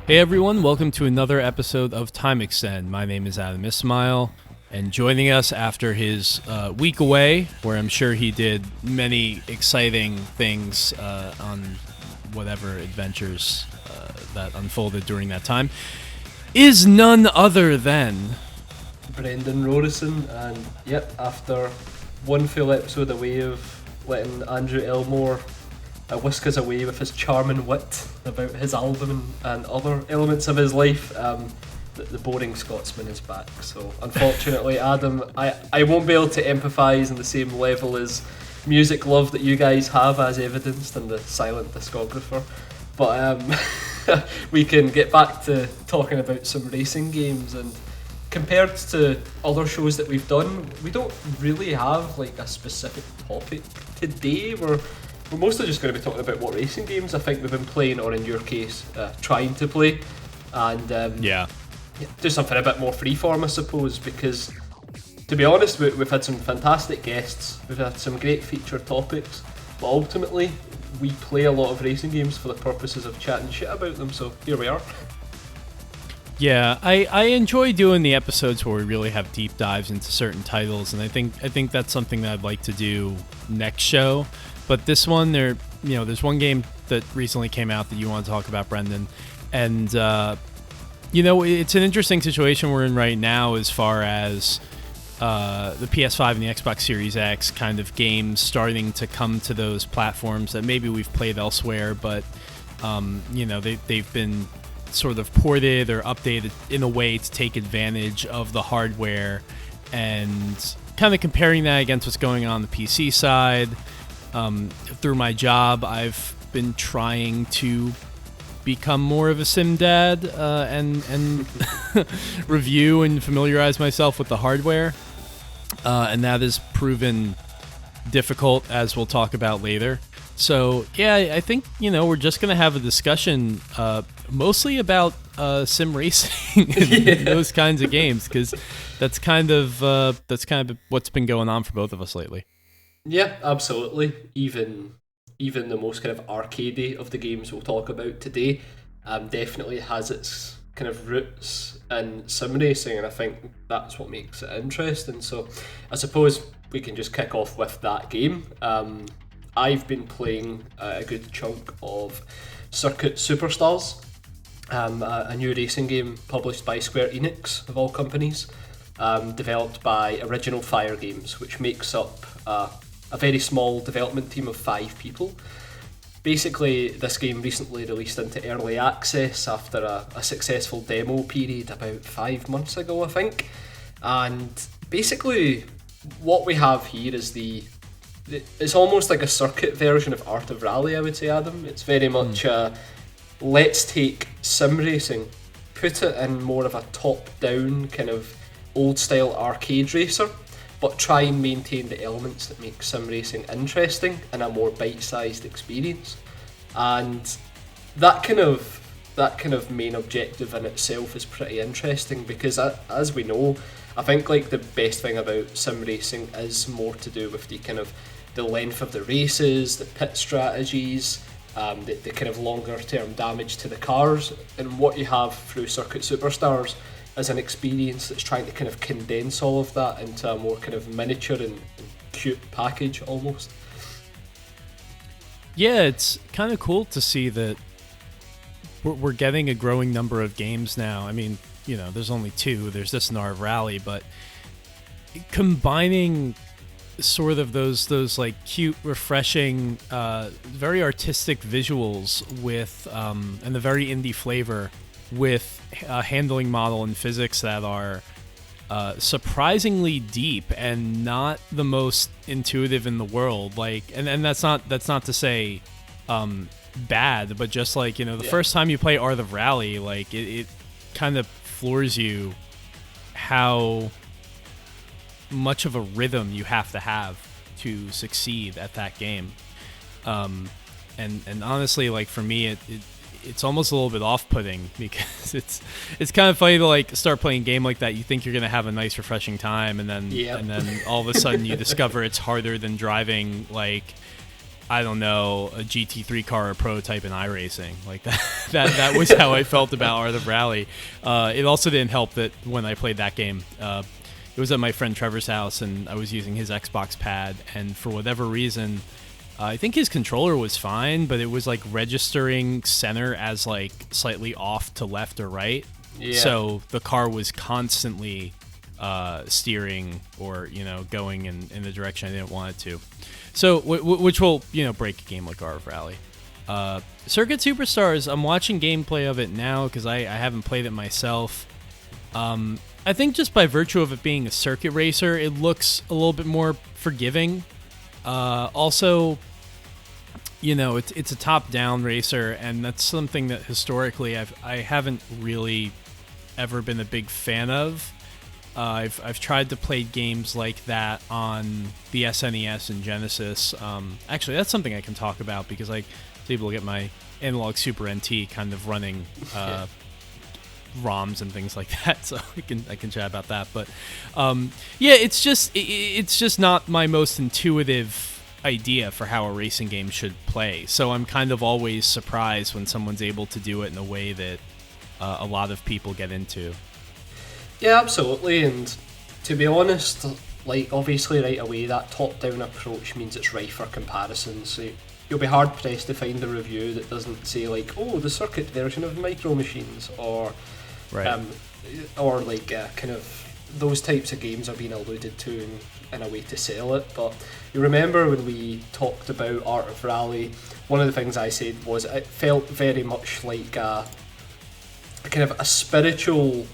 Hey everyone, welcome to another episode of Time Extend. My name is Adam Ismail, and joining us after his week away, where I'm sure he did many exciting things on whatever adventures that unfolded during that time, is none other than Brendan Rorison, and yep, after one full episode away of letting Andrew Elmore whisk us away with his charming wit about his album and other elements of his life, the boring Scotsman is back. So unfortunately, Adam, I won't be able to empathise on the same level as music love that you guys have, as evidenced in the silent discographer. But we can get back to talking about some racing games. And compared to other shows that we've done, we don't really have like a specific topic today. We're mostly just going to be talking about what racing games I think we've been playing, or in your case, trying to play. And do something a bit more freeform, I suppose, because to be honest, we've had some fantastic guests, we've had some great featured topics, but ultimately we play a lot of racing games for the purposes of chatting shit about them, so here we are. Yeah, I enjoy doing the episodes where we really have deep dives into certain titles, and I think that's something that I'd like to do next show. But this one, there's one game that recently came out that you want to talk about, Brendan, and it's an interesting situation we're in right now as far as the PS5 and the Xbox Series X kind of games starting to come to those platforms that maybe we've played elsewhere, but they've been sort of ported or updated in a way to take advantage of the hardware, and kind of comparing that against what's going on the PC side. Through my job, I've been trying to become more of a sim dad and review and familiarize myself with the hardware, and that has proven difficult, as we'll talk about later. So yeah, I think we're just gonna have a discussion mostly about sim racing and those kinds of games, because that's kind of what's been going on for both of us lately. Yeah, absolutely. Even the most kind of arcadey of the games we'll talk about today definitely has its kind of roots in sim racing, and I think that's what makes it interesting. So I suppose we can just kick off with that game. I've been playing a good chunk of Circuit Superstars, a new racing game published by Square Enix, of all companies, developed by Original Fire Games, which makes up a very small development team of 5 people. Basically, this game recently released into early access after a successful demo period about 5 months ago, I think. And basically, what we have here is it's almost like a circuit version of Art of Rally, I would say, Adam. It's very much let's take sim racing, put it in more of a top-down kind of old-style arcade racer, but try and maintain the elements that make sim racing interesting in a more bite-sized experience. And that kind of main objective in itself is pretty interesting, because as we know, I think like the best thing about sim racing is more to do with the length of the races, the pit strategies, the kind of longer term damage to the cars, and what you have through Circuit Superstars as an experience that's trying to kind of condense all of that into a more kind of miniature and cute package almost. Yeah, it's kind of cool to see that we're getting a growing number of games now. I mean, there's only 2. There's this and Art of Rally, but combining sort of those like cute, refreshing, very artistic visuals with and the very indie flavor with a handling model and physics that are surprisingly deep and not the most intuitive in the world. Like, and that's not to say bad, but just like the first time you play Art of Rally, like it kind of floors you how much of a rhythm you have to succeed at that game. And honestly, like for me, it's almost a little bit off-putting, because it's kind of funny to like start playing a game like that. You think you're gonna have a nice, refreshing time, and then all of a sudden you discover it's harder than driving like I don't know, a GT3 car or prototype in iRacing. Like that was how I felt about Art of Rally. It also didn't help that when I played that game, it was at my friend Trevor's house, and I was using his Xbox pad, and for whatever reason, I think his controller was fine, but it was like registering center as like slightly off to left or right. Yeah. So the car was constantly steering or, going in the direction I didn't want it to. So, which will, break a game like Art of Rally. Circuit Superstars, I'm watching gameplay of it now because I haven't played it myself. I think just by virtue of it being a circuit racer, it looks a little bit more forgiving. Also, it's a top-down racer, and that's something that historically I haven't really ever been a big fan of. I've tried to play games like that on the SNES and Genesis. Actually, that's something I can talk about because I was able to get my Analog Super NT kind of running ROMs and things like that, so I can chat about that. But it's just not my most intuitive idea for how a racing game should play. So I'm kind of always surprised when someone's able to do it in a way that a lot of people get into. Yeah, absolutely. And to be honest, like obviously right away that top-down approach means it's rife for comparisons. So you'll be hard pressed to find a review that doesn't say like, oh, the circuit version of Micro Machines, or right. Or like kind of those types of games are being alluded to in a way to sell it. But you remember when we talked about Art of Rally, one of the things I said was it felt very much like a kind of a spiritual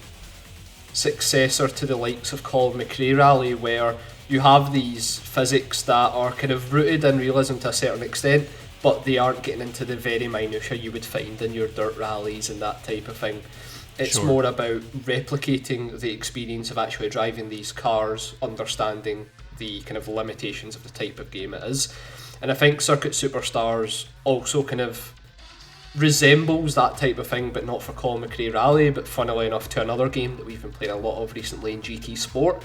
successor to the likes of Colin McRae Rally, where you have these physics that are kind of rooted in realism to a certain extent, but they aren't getting into the very minutiae you would find in your dirt rallies and that type of thing. It's Sure. more about replicating the experience of actually driving these cars, understanding the kind of limitations of the type of game it is. And I think Circuit Superstars also kind of resembles that type of thing, but not for Colin McRae Rally, but funnily enough to another game that we've been playing a lot of recently in GT Sport.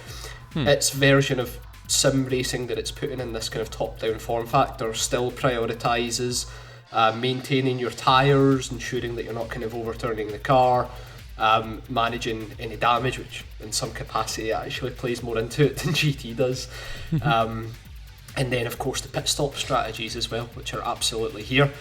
Its version of sim racing that it's putting in this kind of top-down form factor still prioritises maintaining your tyres, ensuring that you're not kind of overturning the car, managing any damage, which in some capacity actually plays more into it than GT does. And then of course the pit stop strategies as well, which are absolutely here,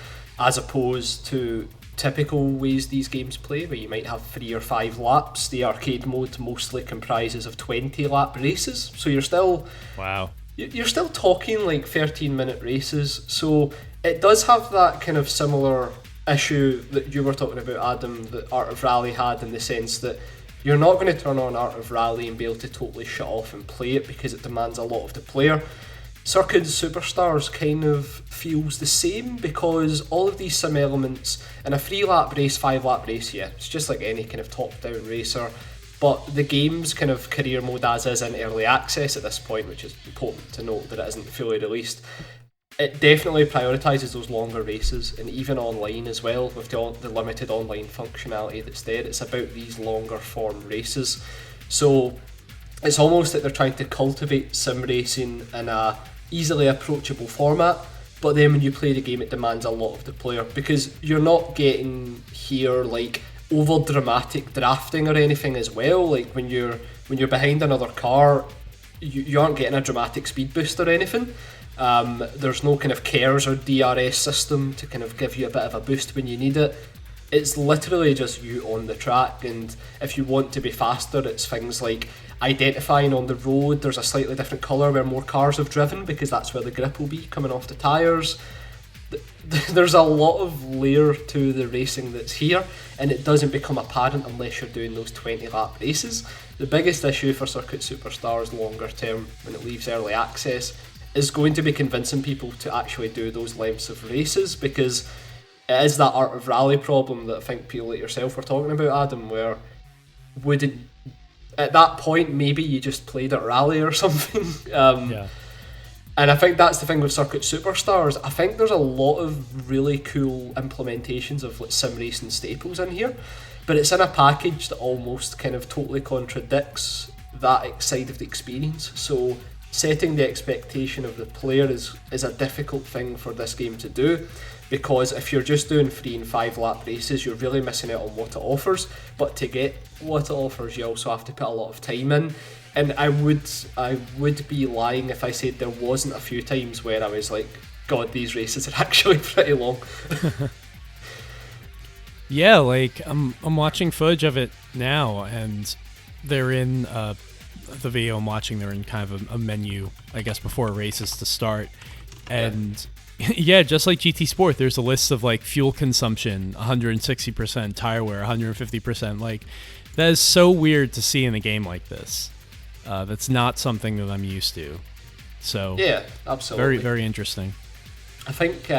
as opposed to typical ways these games play, where you might have 3 or 5 laps. The arcade mode mostly comprises of 20-lap races, so you're still talking like 13-minute races. So it does have that kind of similar issue that you were talking about, Adam, that Art of Rally had, in the sense that you're not going to turn on Art of Rally and be able to totally shut off and play it because it demands a lot of the player. Circuit Superstars kind of feels the same, because all of these sim elements in a 3-lap race, 5-lap race, yeah, it's just like any kind of top-down racer, but the game's kind of career mode as is in early access at this point, which is important to note that it isn't fully released. It definitely prioritises those longer races, and even online as well, with the limited online functionality that's there, it's about these longer form races. So it's almost like they're trying to cultivate sim racing in a easily approachable format, but then when you play the game it demands a lot of the player, because you're not getting here like over dramatic drafting or anything as well. Like when you're behind another car, you aren't getting a dramatic speed boost or anything. There's no kind of KERS or DRS system to kind of give you a bit of a boost when you need it. It's literally just you on the track, and if you want to be faster, it's things like identifying on the road there's a slightly different colour where more cars have driven, because that's where the grip will be coming off the tyres. There's a lot of layer to the racing that's here, and it doesn't become apparent unless you're doing those 20-lap races. The biggest issue for Circuit Superstars longer term, when it leaves early access, is going to be convincing people to actually do those lengths of races, because it is that Art of Rally problem that I think people like yourself were talking about, Adam, where at that point maybe you just played at Rally or something. And I think that's the thing with Circuit Superstars. I think there's a lot of really cool implementations of like sim racing staples in here, but it's in a package that almost kind of totally contradicts that side of the experience. So setting the expectation of the player is a difficult thing for this game to do, because if you're just doing 3 and 5 lap races, you're really missing out on what it offers. But to get what it offers, you also have to put a lot of time in. And I would be lying if I said there wasn't a few times where I was like, God, these races are actually pretty long. Yeah, like I'm watching footage of it now, and they're in the video I'm watching. They're in kind of a menu, I guess, before races to start, and yeah, just like GT Sport, there's a list of like fuel consumption, 160%, tire wear, 150%. Like that is so weird to see in a game like this. That's not something that I'm used to. So yeah, absolutely, very, very interesting. I think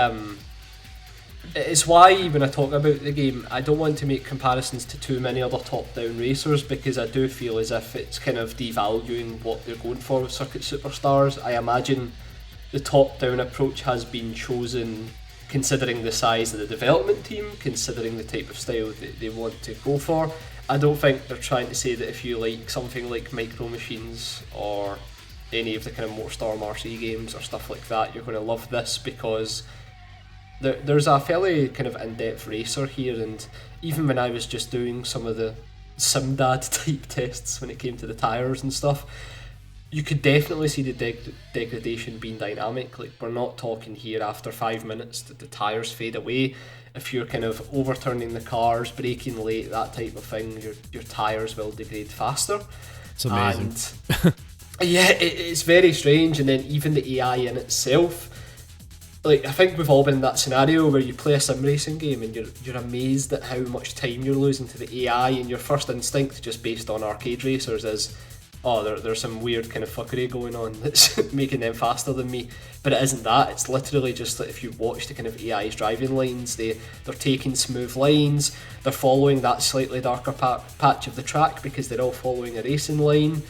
it's why when I talk about the game, I don't want to make comparisons to too many other top-down racers, because I do feel as if it's kind of devaluing what they're going for with Circuit Superstars. I imagine the top-down approach has been chosen considering the size of the development team, considering the type of style that they want to go for. I don't think they're trying to say that if you like something like Micro Machines or any of the kind of MotorStorm RC games or stuff like that, you're going to love this, because there's a fairly kind of in-depth racer here, and even when I was just doing some of the SimDad type tests when it came to the tyres and stuff, you could definitely see the degradation being dynamic. Like, we're not talking here after 5 minutes that the tyres fade away. If you're kind of overturning the cars, braking late, that type of thing, your tyres will degrade faster. It's amazing. And yeah, it's very strange. And then even the AI in itself, like, I think we've all been in that scenario where you play a sim racing game and you're amazed at how much time you're losing to the AI, and your first instinct, just based on arcade racers, is, oh, there's some weird kind of fuckery going on that's making them faster than me. But it isn't that. It's literally just that if you watch the kind of AI's driving lines, they're taking smooth lines, they're following that slightly darker patch of the track because they're all following a racing line.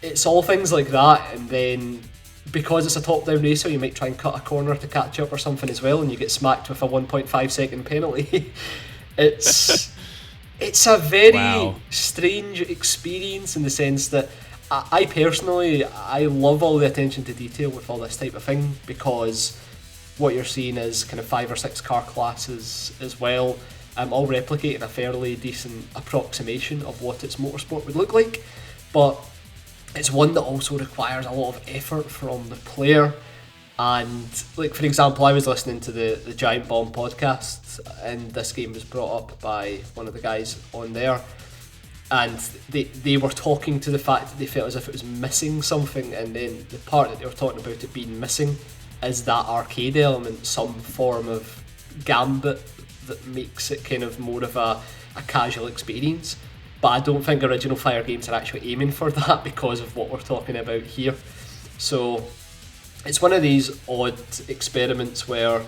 It's all things like that, and then because it's a top-down racer, you might try and cut a corner to catch up or something as well, and you get smacked with a 1.5 second penalty. It's a very strange experience, in the sense that I personally, I love all the attention to detail with all this type of thing, because what you're seeing is kind of 5 or 6 car classes as well, all replicating a fairly decent approximation of what its motorsport would look like, but it's one that also requires a lot of effort from the player. And, like, for example, I was listening to the Giant Bomb podcast, and this game was brought up by one of the guys on there, and they were talking to the fact that they felt as if it was missing something, and then the part that they were talking about it being missing is that arcade element, some form of gambit that makes it kind of more of a casual experience. But I don't think original Fire games are actually aiming for that because of what we're talking about here. So it's one of these odd experiments where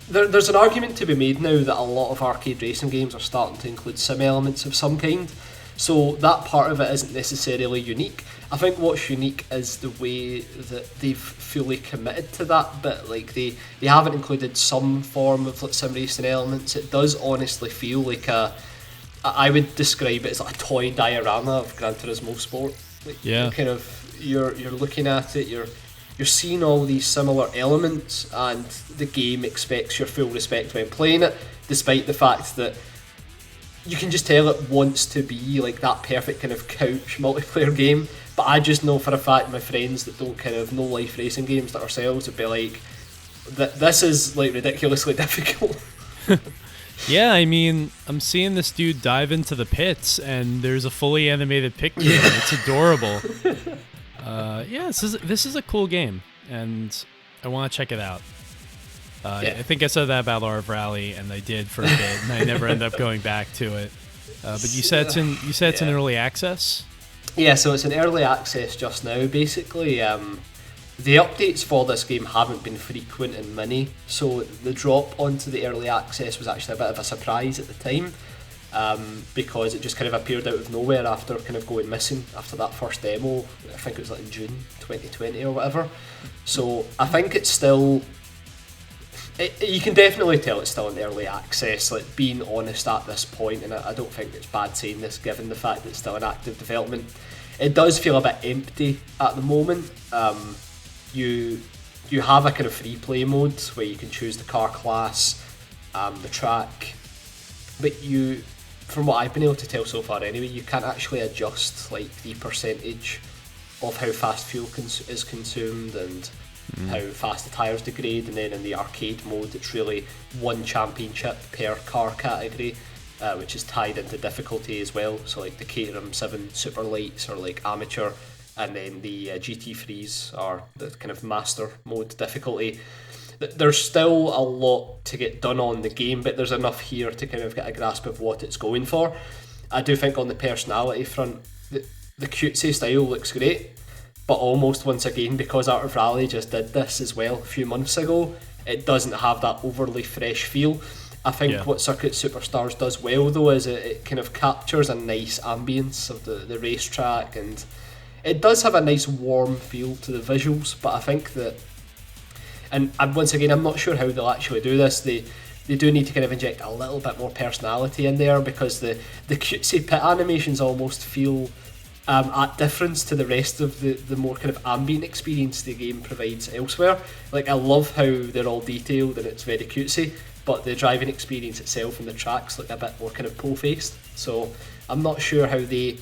there's an argument to be made now that a lot of arcade racing games are starting to include sim elements of some kind. So that part of it isn't necessarily unique. I think what's unique is the way that they've fully committed to that bit. Like, they haven't included some form of sim racing elements. It does honestly feel like I would describe it as like a toy diorama of Gran Turismo Sport. Like, yeah. You're looking at it, you're seeing all these similar elements, and the game expects your full respect when playing it, despite the fact that you can just tell it wants to be like that perfect kind of couch multiplayer game. But I just know for a fact my friends that don't kind of know life racing games like ourselves would be like, this is like ridiculously difficult. Yeah, I mean, I'm seeing this dude dive into the pits, and there's a fully animated picture. It's adorable. Yeah, this is a cool game, and I want to check it out. I think I said that about Arv Rally, and I did for a bit, and I never ended up going back to it. But you said it's in early access? Yeah, so it's in early access just now. Basically, the updates for this game haven't been frequent and many, so the drop onto the early access was actually a bit of a surprise at the time, because it just kind of appeared out of nowhere after kind of going missing after that first demo. I think it was like in June 2020 or whatever. So I think it's still... you can definitely tell it's still in early access, like, being honest at this point, and I don't think it's bad saying this given the fact that it's still in active development. it does feel a bit empty at the moment. You have a kind of free play mode where you can choose the car class, the track, but you, from what I've been able to tell so far anyway, you can't actually adjust like the percentage of how fast fuel is consumed and how fast the tyres degrade. And then in the arcade mode, it's really one championship per car category, which is tied into difficulty as well. So like the Caterham 7 Super Lights are like amateur, and then the GT3s are the kind of master mode difficulty. There's still a lot to get done on the game, but there's enough here to kind of get a grasp of what it's going for. I do think on the personality front, the cutesy style looks great, but almost once again, because Art of Rally just did this as well a few months ago, it doesn't have that overly fresh feel. I think what Circuit Superstars does well though is it kind of captures a nice ambience of the racetrack, and it does have a nice warm feel to the visuals, but I think that, and once again, I'm not sure how they'll actually do this. They do need to kind of inject a little bit more personality in there, because the cutesy pit animations almost feel at difference to the rest of the more kind of ambient experience the game provides elsewhere. Like, I love how they're all detailed and it's very cutesy, but the driving experience itself and the tracks look a bit more kind of po-faced. So I'm not sure how they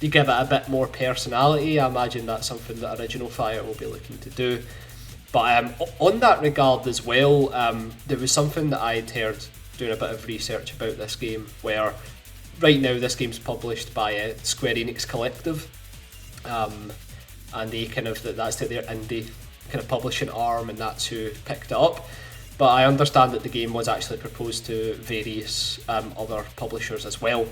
give it a bit more personality. I imagine that's something that Original Fire will be looking to do. But on that regard as well, there was something that I'd heard doing a bit of research about this game, where right now this game's published by Square Enix Collective, and they kind of, that's their indie kind of publishing arm, and that's who picked it up. But I understand that the game was actually proposed to various other publishers as well,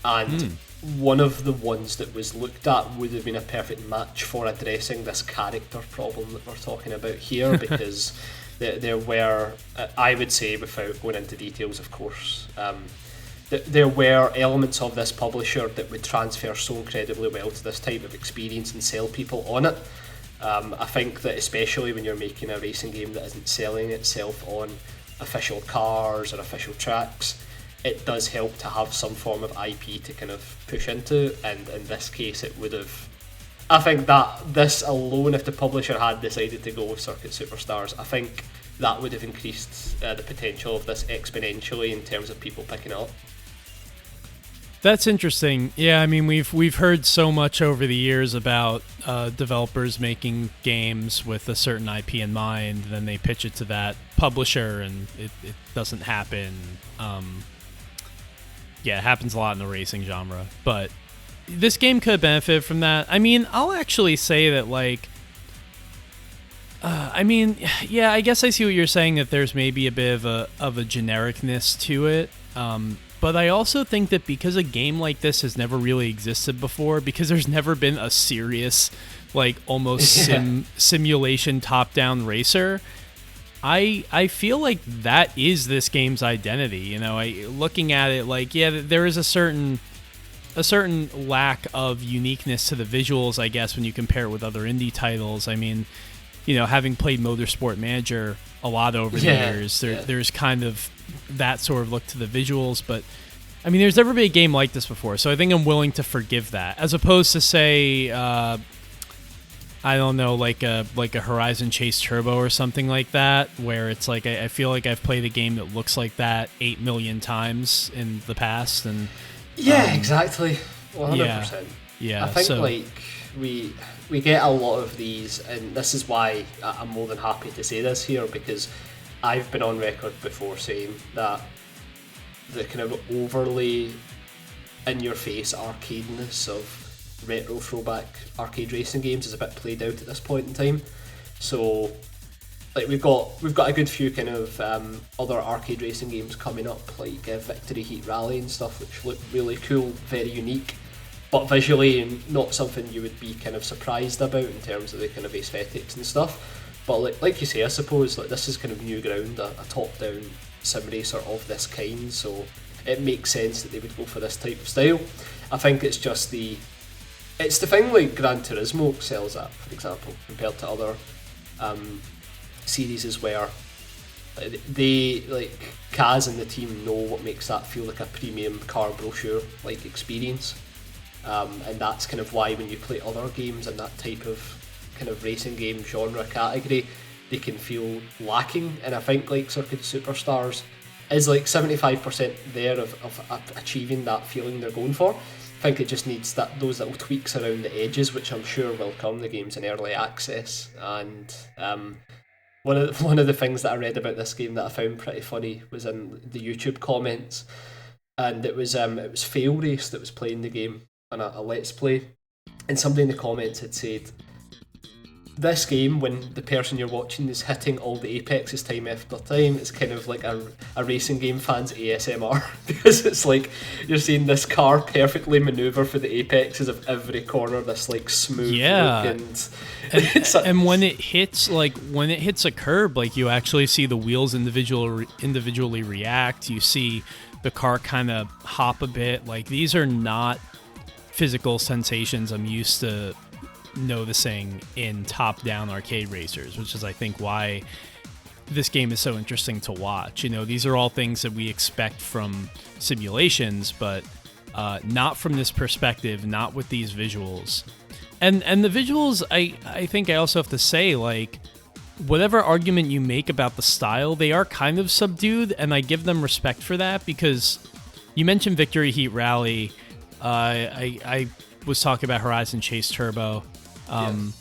and one of the ones that was looked at would have been a perfect match for addressing this character problem that we're talking about here, because there were, I would say, without going into details of course, there were elements of this publisher that would transfer so incredibly well to this type of experience and sell people on it. I think that especially when you're making a racing game that isn't selling itself on official cars or official tracks, it does help to have some form of IP to kind of push into, and in this case it would have, I think that this alone, if the publisher had decided to go with Circuit Superstars, I think that would have increased the potential of this exponentially in terms of people picking it up. That's interesting. Yeah, I mean, we've heard so much over the years about developers making games with a certain IP in mind, and then they pitch it to that publisher, and it doesn't happen. Yeah, it happens a lot in the racing genre, but this game could benefit from that. I mean, I'll actually say that, like, I mean, yeah, I guess I see what you're saying, that there's maybe a bit of a genericness to it. But I also think that because a game like this has never really existed before, because there's never been a serious, like, almost simulation top-down racer, I feel like that is this game's identity. You know, looking at it, like, yeah, there is a certain lack of uniqueness to the visuals, I guess, when you compare it with other indie titles. I mean, you know, having played Motorsport Manager a lot over the years, there's kind of that sort of look to the visuals, but I mean, there's never been a game like this before, so I think I'm willing to forgive that, as opposed to, say, I don't know, like a Horizon Chase Turbo or something like that, where it's like I feel like I've played a game that looks like that 8 million times in the past, and exactly, 100%. Yeah, I think like we get a lot of these, and this is why I'm more than happy to say this here, because I've been on record before saying that the kind of overly in-your-face arcadeness of retro throwback arcade racing games is a bit played out at this point in time. So, like, we've got a good few kind of other arcade racing games coming up, like Victory Heat Rally and stuff, which look really cool, very unique, but visually not something you would be kind of surprised about in terms of the kind of aesthetics and stuff. But like you say, I suppose, like, this is kind of new ground, a top-down sim racer of this kind, so it makes sense that they would go for this type of style. I think it's just it's the thing like Gran Turismo excels at, for example, compared to other series, where they, like, Kaz and the team know what makes that feel like a premium car brochure like experience. and that's kind of why when you play other games in that type of kind of racing game genre category, they can feel lacking. And I think like Circuit Superstars is like 75% there of achieving that feeling they're going for. I think it just needs those little tweaks around the edges, which I'm sure will come. The game's in early access, and one of the things that I read about this game that I found pretty funny was in the YouTube comments, and it was Fail Race that was playing the game on a Let's Play, and somebody in the comments had said, this game, when the person you're watching is hitting all the apexes time after time, it's kind of like a racing game fan's ASMR, because it's like you're seeing this car perfectly maneuver for the apexes of every corner, this like smooth look, and when it hits a curb, like you actually see the wheels individually react. You see the car kind of hop a bit. Like, these are not physical sensations I'm used to noticing in top-down arcade racers, which is, I think, why this game is so interesting to watch. You know, these are all things that we expect from simulations, but not from this perspective, not with these visuals. And the visuals, I think I also have to say, like, whatever argument you make about the style, they are kind of subdued, and I give them respect for that, because you mentioned Victory Heat Rally. I was talking about Horizon Chase Turbo. And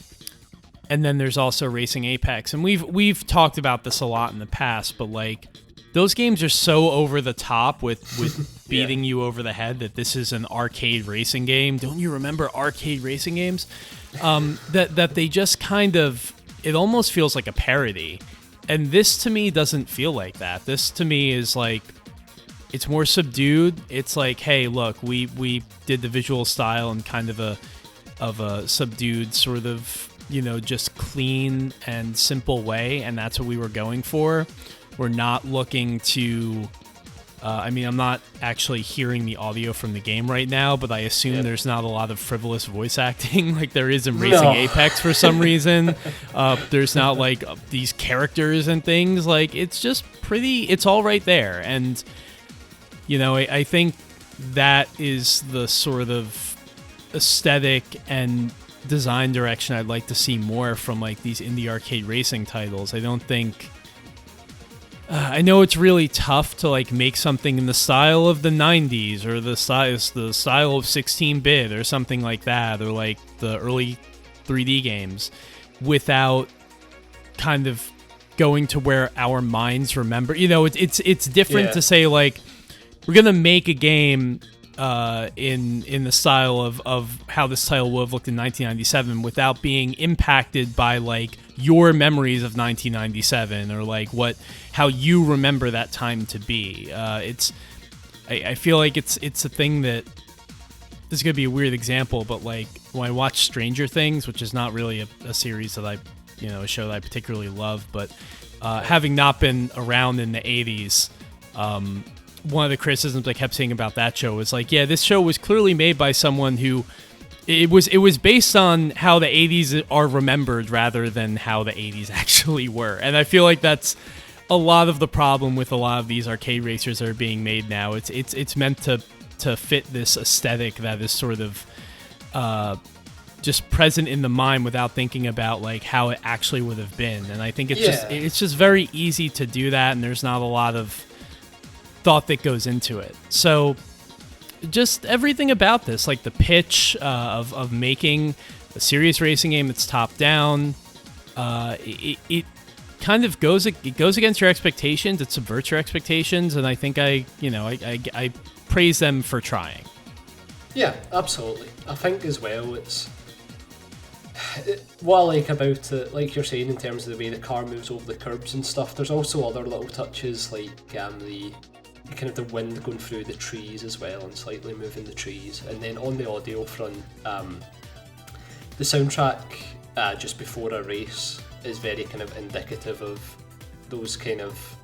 then there's also Racing Apex, and we've talked about this a lot in the past, but like, those games are so over the top with beating you over the head that this is an arcade racing game. Don't you remember arcade racing games? That they just kind of, it almost feels like a parody, and this to me doesn't feel like that. This to me is like, it's more subdued. It's like, hey, look, we did the visual style in kind of a subdued sort of, you know, just clean and simple way, and that's what we were going for. We're not looking to I'm not actually hearing the audio from the game right now, but I assume there's not a lot of frivolous voice acting like there is in Racing Apex for some reason. There's not like these characters and things. Like, it's just it's all right there. And, you know, I think that is the sort of aesthetic and design direction I'd like to see more from like these indie arcade racing titles. I don't think I know it's really tough to like make something in the style of the 90s or the style of 16-bit or something like that, or like the early 3D games, without kind of going to where our minds remember. You know, it's different to say like, we're gonna make a game in the style of how this title would have looked in 1997 without being impacted by like your memories of 1997 or like how you remember that time to be. I feel like it's a thing that, this is gonna be a weird example, but like when I watch Stranger Things, which is not really a series that a show that I particularly love, but having not been around in the 80s, one of the criticisms I kept saying about that show was like, yeah, this show was clearly made by someone who it was based on how the 80s are remembered rather than how the 80s actually were. And I feel like that's a lot of the problem with a lot of these arcade racers that are being made now. It's meant to fit this aesthetic that is sort of just present in the mind without thinking about like how it actually would have been. And I think it's just very easy to do that, and there's not a lot of thought that goes into it. So just everything about this, like the pitch of making a serious racing game that's top down, it kind of goes against your expectations. It subverts your expectations, and I think I praise them for trying. Yeah, absolutely. I think as well, what I like about it, like you're saying, in terms of the way the car moves over the curbs and stuff, there's also other little touches like the kind of the wind going through the trees as well and slightly moving the trees. And then on the audio front, the soundtrack just before a race is very kind of indicative of those kind of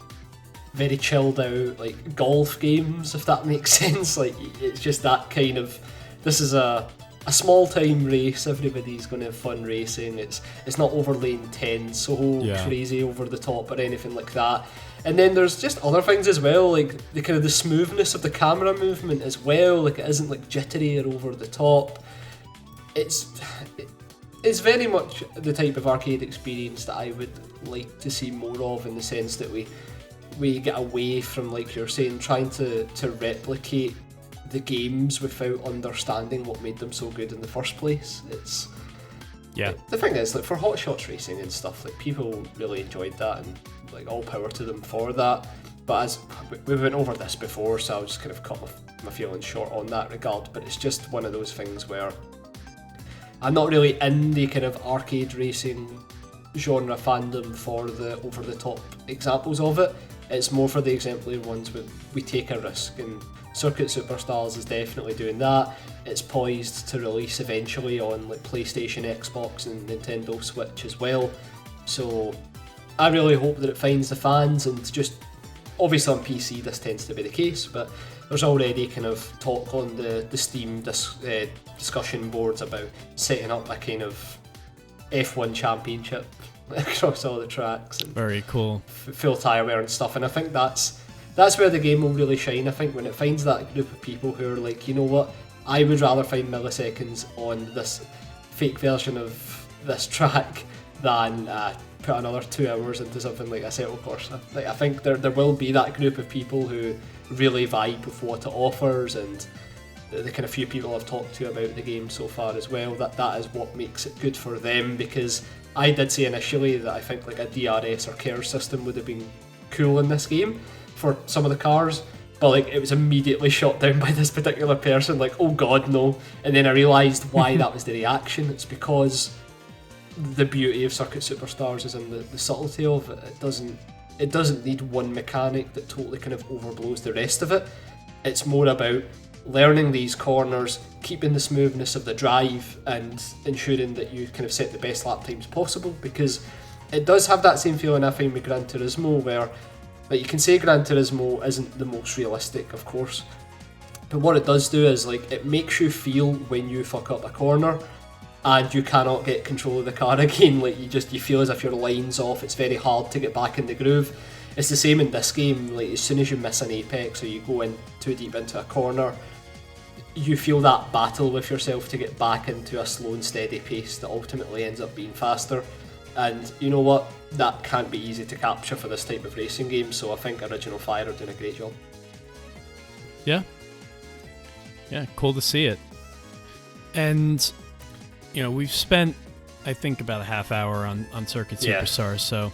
very chilled out like golf games, if that makes sense. Like, it's just that kind of, this is a a small time race. Everybody's going to have fun racing. It's not overly intense, so crazy over the top or anything like that. And then there's just other things as well, like the kind of the smoothness of the camera movement as well. Like it isn't like jittery or over the top. It's very much the type of arcade experience that I would like to see more of, in the sense that we get away from, like you're saying, trying to replicate the games without understanding what made them so good in the first place. The thing is, like for Hot Shots racing and stuff, like people really enjoyed that, and like all power to them for that. But as we went over this before, so I'll just kind of cut my feelings short on that regard. But it's just one of those things where I'm not really in the kind of arcade racing genre fandom for the over the top examples of it. It's more for the exemplary ones where we take a risk, and Circuit Superstars is definitely doing that. It's poised to release eventually on like PlayStation, Xbox and Nintendo Switch as well. So I really hope that it finds the fans, and just obviously on PC this tends to be the case, but there's already kind of talk on the Steam discussion boards about setting up a kind of F1 championship across all the tracks. And very cool. Full tyre wear and stuff, and I think that's where the game will really shine. I think when it finds that group of people who are like, you know what, I would rather find milliseconds on this fake version of this track than put another 2 hours into something like Assetto Corsa. Like, I think there will be that group of people who really vibe with what it offers, and the kind of few people I've talked to about the game so far as well, that is what makes it good for them. Because I did say initially that I think like a DRS or KERS system would have been cool in this game for some of the cars, but like it was immediately shot down by this particular person, like, oh god, no. And then I realised why that was the reaction. It's because the beauty of Circuit Superstars is in the subtlety of it. It doesn't need one mechanic that totally kind of overblows the rest of it. It's more about learning these corners, keeping the smoothness of the drive, and ensuring that you kind of set the best lap times possible, because it does have that same feeling I find with Gran Turismo, where like you can say Gran Turismo isn't the most realistic, of course, but what it does do is like it makes you feel when you fuck up a corner and you cannot get control of the car again. Like you feel as if your line's off. It's very hard to get back in the groove. It's the same in this game. Like as soon as you miss an apex or you go in too deep into a corner, you feel that battle with yourself to get back into a slow and steady pace that ultimately ends up being faster. And you know what? That can't be easy to capture for this type of racing game, so I think Original Fire are doing a great job. Yeah, cool to see it. And you know, we've spent I think about a half hour on Circuit Superstars, so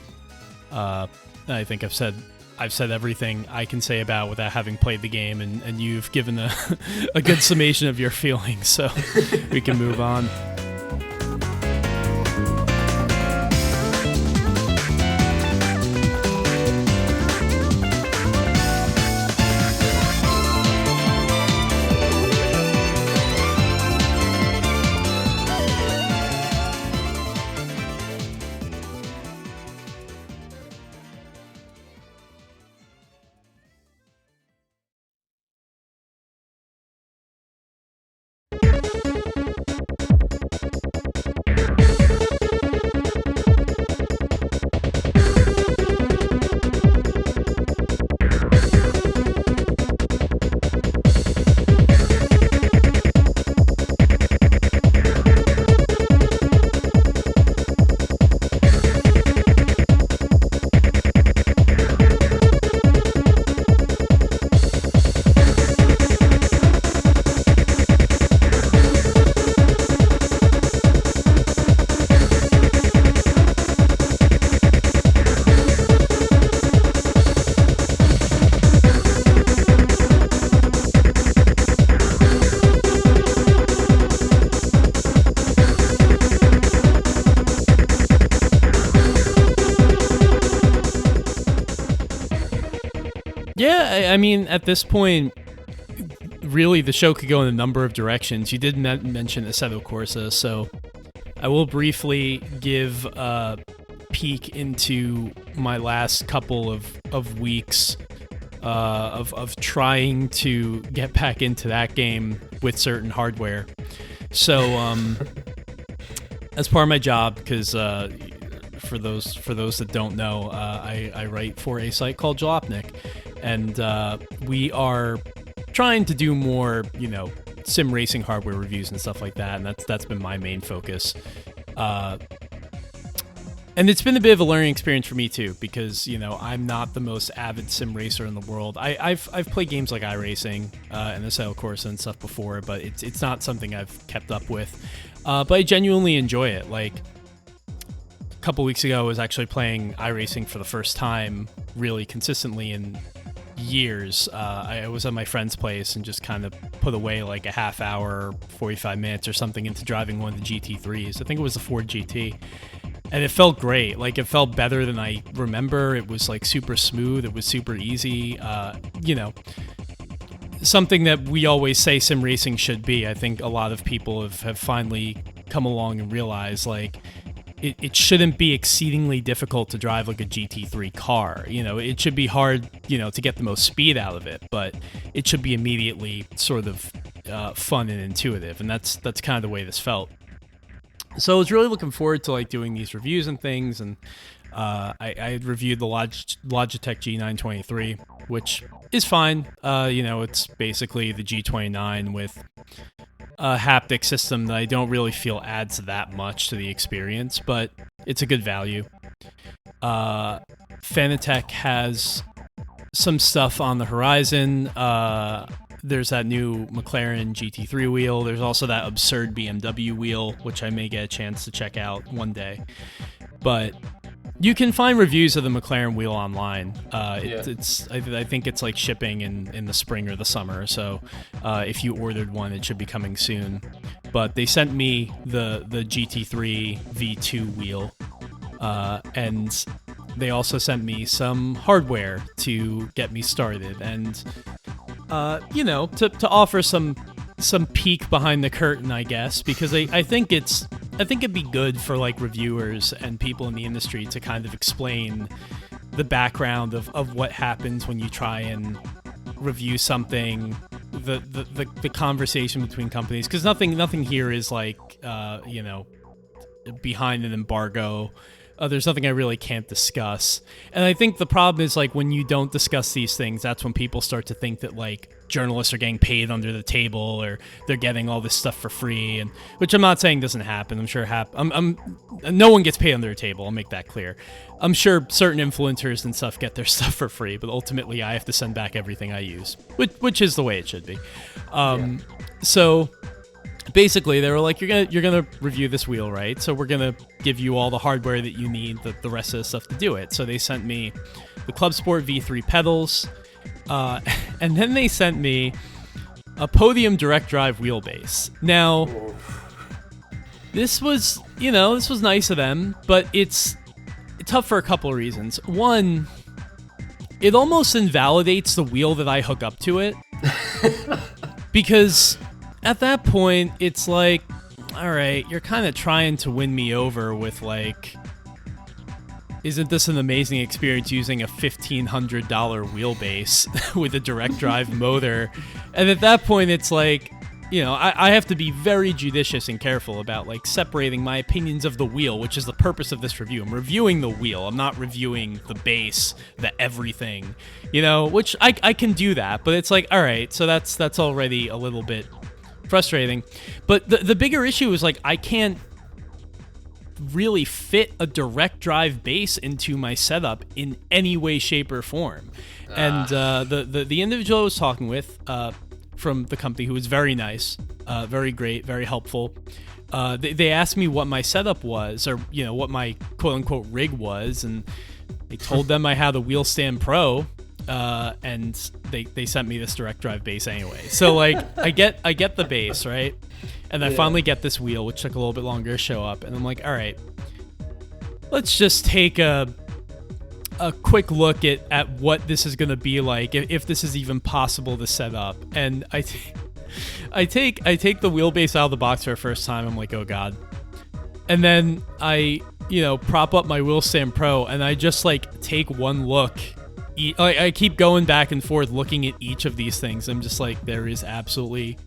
I think I've said everything I can say about without having played the game, and you've given a good summation of your feelings, so we can move on. Yeah, I mean, at this point, really, the show could go in a number of directions. You did mention Assetto Corsa, so I will briefly give a peek into my last couple of weeks of trying to get back into that game with certain hardware. So as part of my job, because for those that don't know, I write for a site called Jalopnik, and we are trying to do more, sim racing hardware reviews and stuff like that, and that's been my main focus. And it's been a bit of a learning experience for me too, because I'm not the most avid sim racer in the world. I've played games like iRacing and the Assetto Corsa and stuff before, but it's not something I've kept up with. But I genuinely enjoy it. Like a couple weeks ago, I was actually playing iRacing for the first time, really consistently in years. I was at my friend's place and just kind of put away like a half hour, 45 minutes or something into driving one of the GT3s. I think it was the Ford GT. And it felt great. Like, it felt better than I remember. It was like super smooth. It was super easy. Something that we always say sim racing should be. I think a lot of people have finally come along and realized, like, it shouldn't be exceedingly difficult to drive like a GT3 car. It should be hard, to get the most speed out of it, but it should be immediately sort of fun and intuitive. And that's kind of the way this felt. So I was really looking forward to like doing these reviews and things, and I had reviewed the Logitech G923, which is fine. It's basically the G29 with a haptic system that I don't really feel adds that much to the experience, but it's a good value. Fanatec has some stuff on the horizon. There's that new McLaren GT3 wheel. There's also that absurd BMW wheel, which I may get a chance to check out one day. But you can find reviews of the McLaren wheel online. I think it's like shipping in the spring or the summer. So if you ordered one, it should be coming soon. But they sent me the GT3 V2 wheel, and they also sent me some hardware to get me started. And to offer some peek behind the curtain, I guess, because I think it'd be good for like reviewers and people in the industry to kind of explain the background of what happens when you try and review something, the conversation between companies, because nothing here is like behind an embargo. There's nothing I really can't discuss. And I think the problem is, like, when you don't discuss these things, that's when people start to think that, like, journalists are getting paid under the table, or they're getting all this stuff for free, and which I'm not saying doesn't happen. I'm sure no one gets paid under the table, I'll make that clear. I'm sure certain influencers and stuff get their stuff for free, but ultimately I have to send back everything I use, which is the way it should be. So basically, they were like, you're gonna review this wheel, right? So we're gonna give you all the hardware that you need, the rest of the stuff to do it. So they sent me the Club Sport V3 pedals, and then they sent me a Podium direct drive wheelbase. Now, this was nice of them, but it's tough for a couple of reasons. One, it almost invalidates the wheel that I hook up to it, because at that point, it's like, all right, you're kind of trying to win me over with, like, isn't this an amazing experience using a $1,500 wheelbase with a direct drive motor? And at that point, it's like, I have to be very judicious and careful about, like, separating my opinions of the wheel, which is the purpose of this review. I'm reviewing the wheel. I'm not reviewing the base, the everything, which I can do that. But it's like, all right, so that's already a little bit frustrating. But the bigger issue is, like, I can't really fit a direct drive base into my setup in any way, shape, or form. And the individual I was talking with from the company, who was very nice, very great, very helpful, they asked me what my setup was, or what my quote-unquote rig was, and they told them I had a Wheel Stand Pro, and they sent me this direct drive base anyway. So, like, I get the base, right? And I finally get this wheel, which took a little bit longer to show up. And I'm like, all right, let's just take a quick look at what this is going to be like, if this is even possible to set up. And I take the wheelbase out of the box for the first time. I'm like, oh God. And then I, prop up my Wheel Stand Pro, and I just, like, take one look. I keep going back and forth looking at each of these things. I'm just like, there is absolutely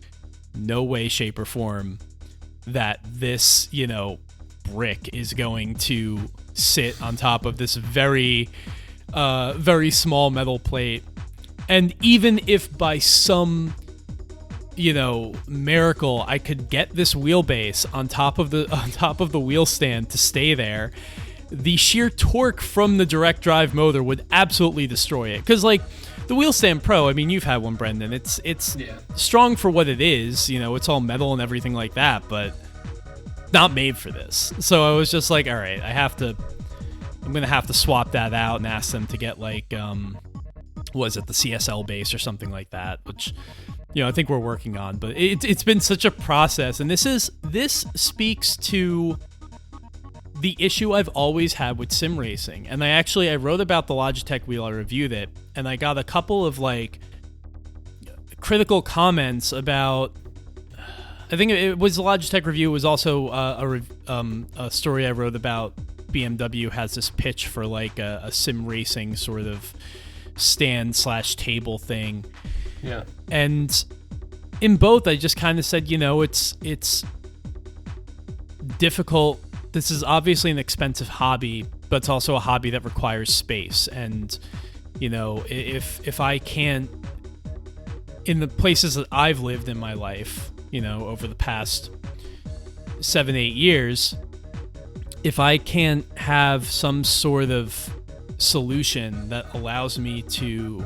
no way, shape, or form that this, brick is going to sit on top of this very, very small metal plate. And even if by some, miracle I could get this wheelbase on top of the wheel stand to stay there, the sheer torque from the direct drive motor would absolutely destroy it. Because, like, the Wheel Stand Pro, I mean, you've had one, Brendan. It's strong for what it is. It's all metal and everything like that, but not made for this. So I was just like, all right, I'm going to have to swap that out and ask them to get, like, was it the CSL base or something like that, which, I think we're working on. But it's been such a process. And this speaks to the issue I've always had with sim racing. And I wrote about the Logitech wheel, I reviewed it, and I got a couple of, like, critical comments about, I think it was a Logitech review. It was also a story I wrote about BMW has this pitch for, like, a sim racing sort of stand/table thing. Yeah. And in both, I just kind of said, it's difficult. This is obviously an expensive hobby, but it's also a hobby that requires space. And, if I can't, in the places that I've lived in my life, over the past 7-8 years, if I can't have some sort of solution that allows me to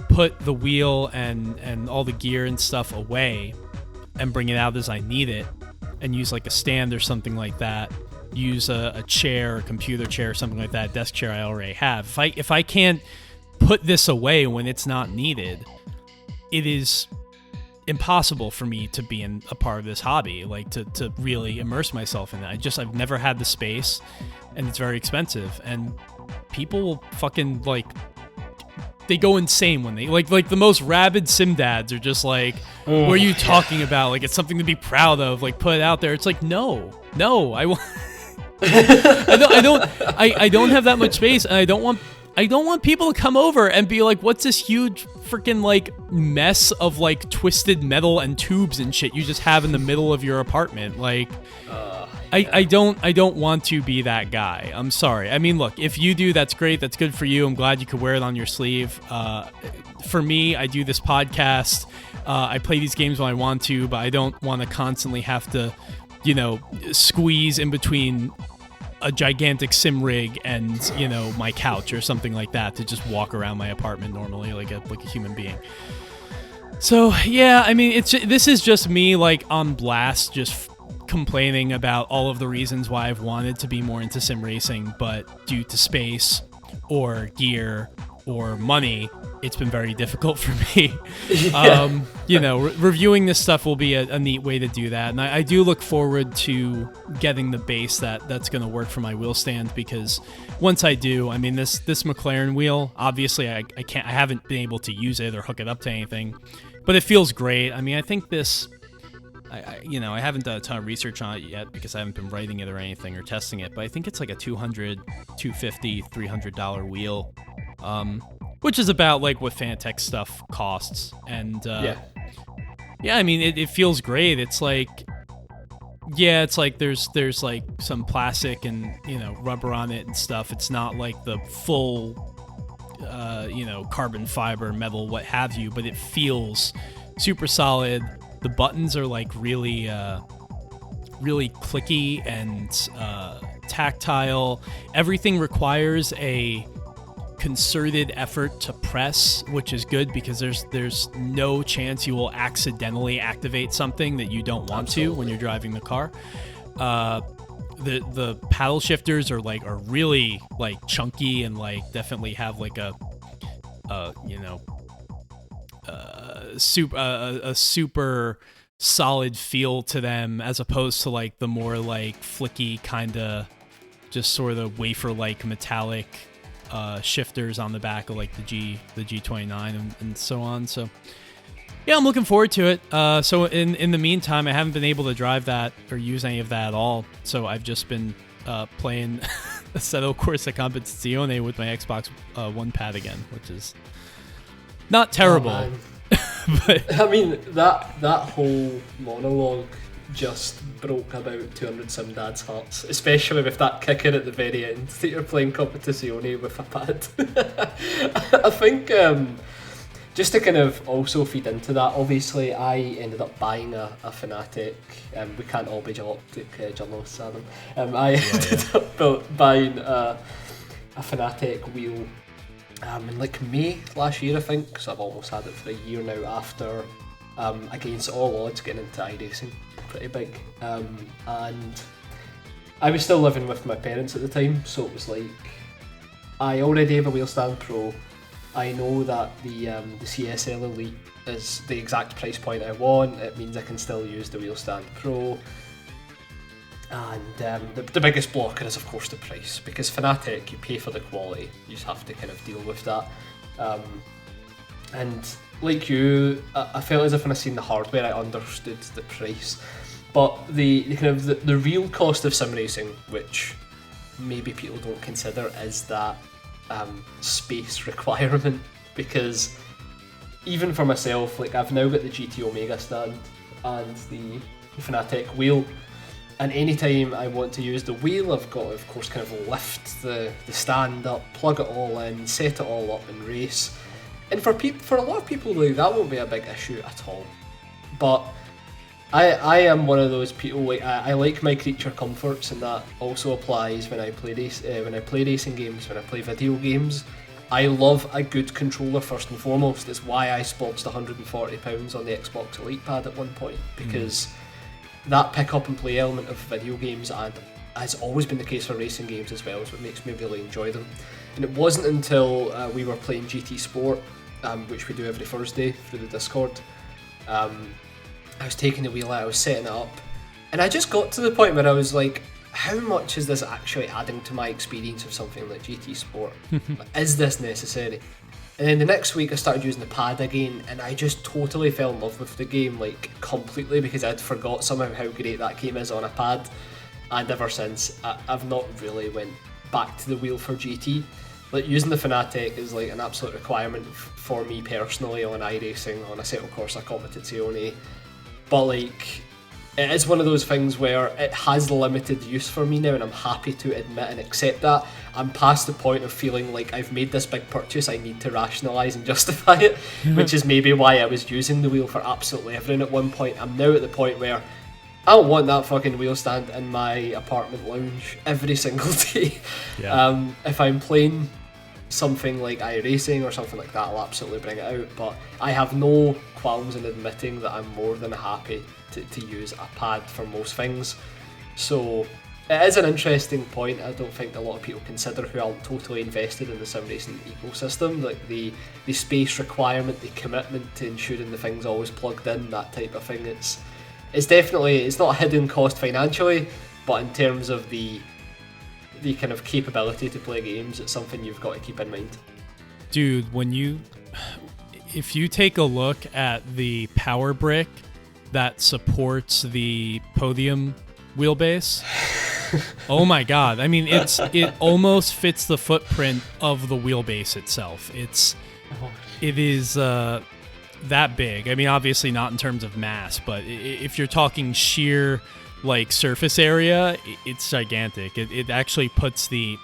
put the wheel and all the gear and stuff away and bring it out as I need it, and use, like, a stand or something like that, use a chair, a computer chair, something like that, desk chair I already have. If I can't put this away when it's not needed, it is impossible for me to be a part of this hobby, like, to really immerse myself in it. I've never had the space, and it's very expensive, and people will fucking, like, they go insane when they like the most rabid sim dads are just like, what are you talking about? Like, it's something to be proud of, like, put it out there. It's like, no, I won't. I don't have that much space, and I don't want people to come over and be like, what's this huge freaking, like, mess of, like, twisted metal and tubes and shit you just have in the middle of your apartment? Like, I don't want to be that guy. I'm sorry. I mean, look, if you do, that's great. That's good for you. I'm glad you could wear it on your sleeve. For me, I do this podcast. I play these games when I want to, but I don't want to constantly have to, squeeze in between a gigantic sim rig and, my couch or something like that to just walk around my apartment normally like a human being. So, yeah, I mean, this is just me, like, on blast, just complaining about all of the reasons why I've wanted to be more into sim racing, but due to space or gear or money, it's been very difficult for me. Reviewing this stuff will be a neat way to do that, and I do look forward to getting the base that's going to work for my wheel stand, because once I do, I mean, this McLaren wheel, obviously I haven't been able to use it or hook it up to anything, but it feels great. I mean, I think this, I haven't done a ton of research on it yet because I haven't been writing it or anything or testing it, but I think it's like a $200, $250, $300 wheel, which is about, like, what Fanatec stuff costs. And I mean, it feels great. It's like, it's like there's like some plastic and, rubber on it and stuff. It's not like the full, carbon fiber, metal, what have you, but it feels super solid. The buttons are, like, really clicky and tactile. Everything requires a concerted effort to press, which is good because there's no chance you will accidentally activate something that you don't want to when you're driving the car. The paddle shifters are really, like, chunky and, like, definitely have, like, a super solid feel to them, as opposed to, like, the more, like, flicky kind of just sort of wafer-like metallic shifters on the back of, like, the G29 and so on. So yeah, I'm looking forward to it. So in the meantime, I haven't been able to drive that or use any of that at all. So I've just been playing Assetto Corsa Competizione with my Xbox One pad again, which is not terrible. Oh, but I mean, that whole monologue just broke about 200 sim dads' hearts, especially with that kicker at the very end that you're playing competizione with a pad. I think just to kind of also feed into that, obviously I ended up buying a Fnatic. We can't all be galactic journalists, Adam. I ended up buying a Fnatic wheel in like May last year, I think, so I've almost had it for a year now after, against all odds, getting into iRacing pretty big. And I was still living with my parents at the time, so it was like, I already have a wheel stand pro. I know that the CSL Elite is the exact price point I want. It means I can still use the wheel stand pro. And the biggest blocker is, of course, the price, because Fnatic, you pay for the quality, you just have to kind of deal with that. And like you, I felt as if when I seen the hardware, I understood the price. But the kind of the real cost of sim racing, which maybe people don't consider, is that space requirement. Because even for myself, like I've now got the GT Omega stand and the Fnatic wheel. And anytime I want to use the wheel, I've got to, of course, kind of lift the stand up, plug it all in, set it all up and race. And for a lot of people, like, that won't be a big issue at all. But I am one of those people, like I like my creature comforts, and that also applies when I play racing games, when I play video games. I love a good controller first and foremost. It's why I spolched £140 on the Xbox Elite pad at one point, because that pick up and play element of video games, and has always been the case for racing games as well, is what makes me really enjoy them. And it wasn't until we were playing GT Sport, which we do every Thursday through the Discord, I was taking the wheel out, I was setting it up, and I just got to the point where I was like, how much is this actually adding to my experience of something like GT Sport? Is this necessary? And then the next week I started using the pad again, and I just totally fell in love with the game, like completely, because I'd forgot somehow how great that game is on a pad. And ever since, I've not really went back to the wheel for GT. Like, using the Fnatic is like an absolute requirement for me personally on iRacing, on Assetto Corsa Competizione. But like, it is one of those things where it has limited use for me now, and I'm happy to admit and accept that. I'm past the point of feeling like I've made this big purchase, I need to rationalise and justify it, which is maybe why I was using the wheel for absolutely everything at one point. I'm now at the point where I don't want that fucking wheel stand in my apartment lounge every single day. Yeah. If I'm playing something like iRacing or something like that, I'll absolutely bring it out, but I have no qualms in admitting that I'm more than happy to use a pad for most things. So it is an interesting point. I don't think a lot of people consider, who aren't totally invested in the sim racing ecosystem, like the space requirement, the commitment to ensuring the thing's always plugged in, that type of thing. It's definitely, it's not a hidden cost financially, but in terms of the kind of capability to play games, it's something you've got to keep in mind. Dude, if you take a look at the power brick that supports the podium wheelbase, oh my god, I mean, it almost fits the footprint of the wheelbase itself. It is that big. I mean, obviously not in terms of mass, but if you're talking sheer like surface area, it's gigantic. It actually puts the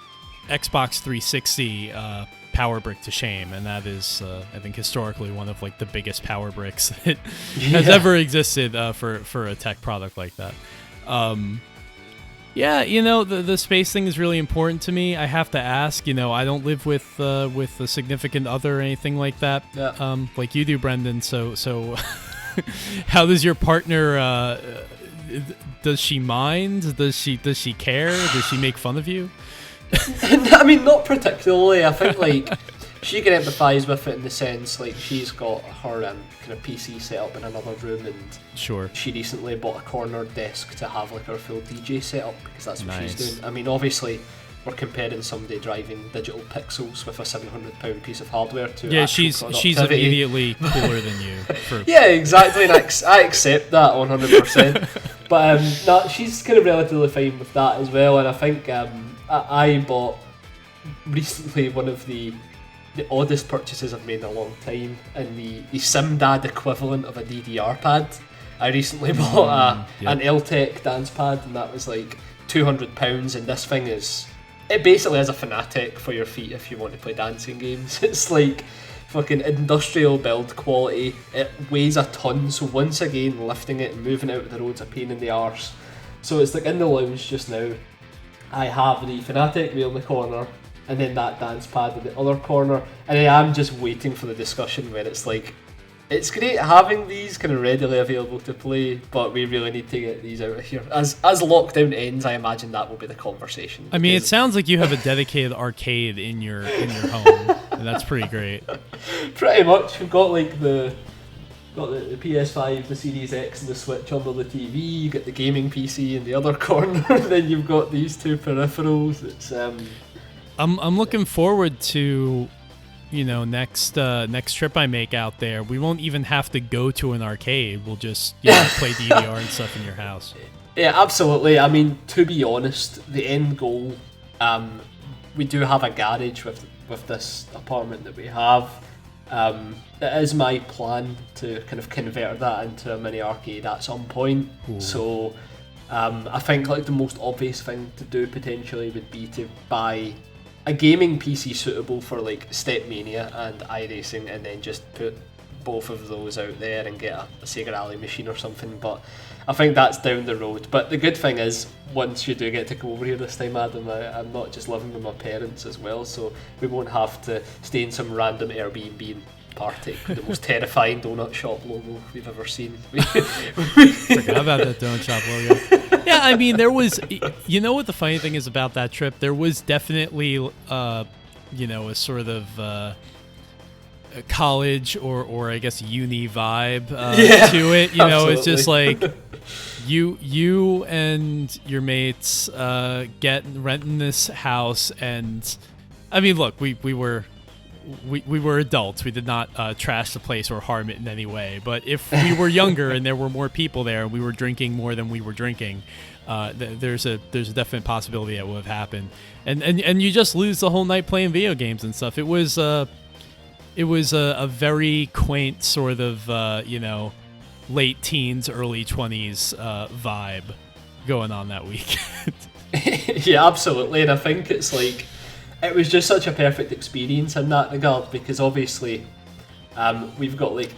Xbox 360 power brick to shame, and that is I think historically one of like the biggest power bricks that has ever existed for a tech product like that. Yeah, you know, the space thing is really important to me. I have to ask, you know, I don't live with a significant other or anything like that, like you do, Brendan. So how does your partner? Does she mind? Does she care? Does she make fun of you? I mean, not particularly. I think like she can empathise with it in the sense like she's got her kind of PC set up in another room, and sure, she recently bought a corner desk to have like her full DJ set up, because that's what she's doing. I mean, obviously we're comparing somebody driving digital pixels with a £700 piece of hardware to she's immediately cooler than you. Yeah, exactly, and I accept that 100%. But no, she's kind of relatively fine with that as well, and I think I bought recently one of the oddest purchases I've made in a long time, and the SimDad equivalent of a DDR pad. I recently bought an L-Tech dance pad, and that was like £200, and this thing it basically has a Fanatic for your feet if you want to play dancing games. It's like fucking industrial build quality. It weighs a ton, so once again lifting it and moving it out of the road's a pain in the arse. So it's like in the lounge just now, I have the Fanatic wheel in the corner, and then that dance pad in the other corner, and I am just waiting for the discussion where it's like, it's great having these kind of readily available to play, but we really need to get these out of here. As lockdown ends, I imagine that will be the conversation. I mean, it sounds like you have a dedicated arcade in your home, and that's pretty great. Pretty much. We've got like the PS5, the Series X, and the Switch under the TV. You get the gaming PC in the other corner. Then you've got these two peripherals. It's I'm looking forward to, next trip I make out there. We won't even have to go to an arcade. We'll just play DVR and stuff in your house. Yeah, absolutely. I mean, to be honest, the end goal, we do have a garage with this apartment that we have. It is my plan to kind of convert that into a mini arcade at some point. Ooh. So I think like the most obvious thing to do potentially would be to buy a gaming PC suitable for like Stepmania and iRacing, and then just put both of those out there and get a Sega Rally machine or something. But I think that's down the road. But the good thing is, once you do get to come over here this time, Adam, I'm not just living with my parents as well, so we won't have to stay in some random Airbnb and partake the most terrifying donut shop logo we've ever seen. Forgot about that donut shop logo. Yeah, I mean, there was, what the funny thing is about that trip? There was definitely, a sort of a college or I guess uni vibe to it. Absolutely. It's just like you and your mates renting this house, and I mean, look, we were adults. We did not trash the place or harm it in any way. But if we were younger and there were more people there and we were drinking more than we were drinking, there's a definite possibility that would have happened. And you just lose the whole night playing video games and stuff. It was a very quaint sort of late teens, early 20s vibe going on that weekend. Yeah, absolutely. And I think it's like, it was just such a perfect experience in that regard, because obviously we've got like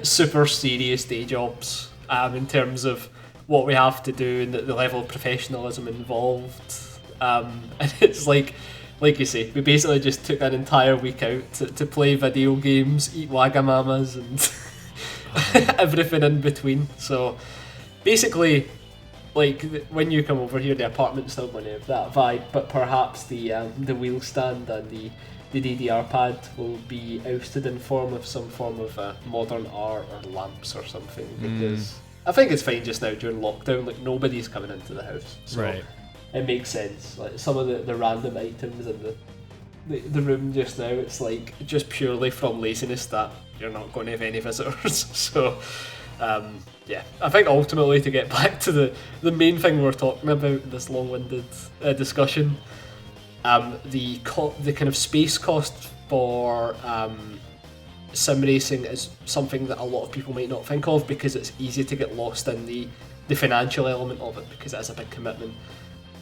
super serious day jobs in terms of what we have to do and the level of professionalism involved. And it's like you say, we basically just took an entire week out to play video games, eat Wagamamas, and everything in between. So basically, like when you come over here, the apartment's still going to have that vibe, but perhaps the wheel stand and the DDR pad will be ousted in some form of modern art or lamps or something. Because I think it's fine just now during lockdown. Like nobody's coming into the house, so right. It makes sense. Like some of the random items in the room just now, it's like just purely from laziness that you're not going to have any visitors. So. Yeah, I think ultimately, to get back to the main thing we're talking about in this long-winded discussion, the kind of space cost for sim racing is something that a lot of people might not think of, because it's easy to get lost in the financial element of it, because it is a big commitment.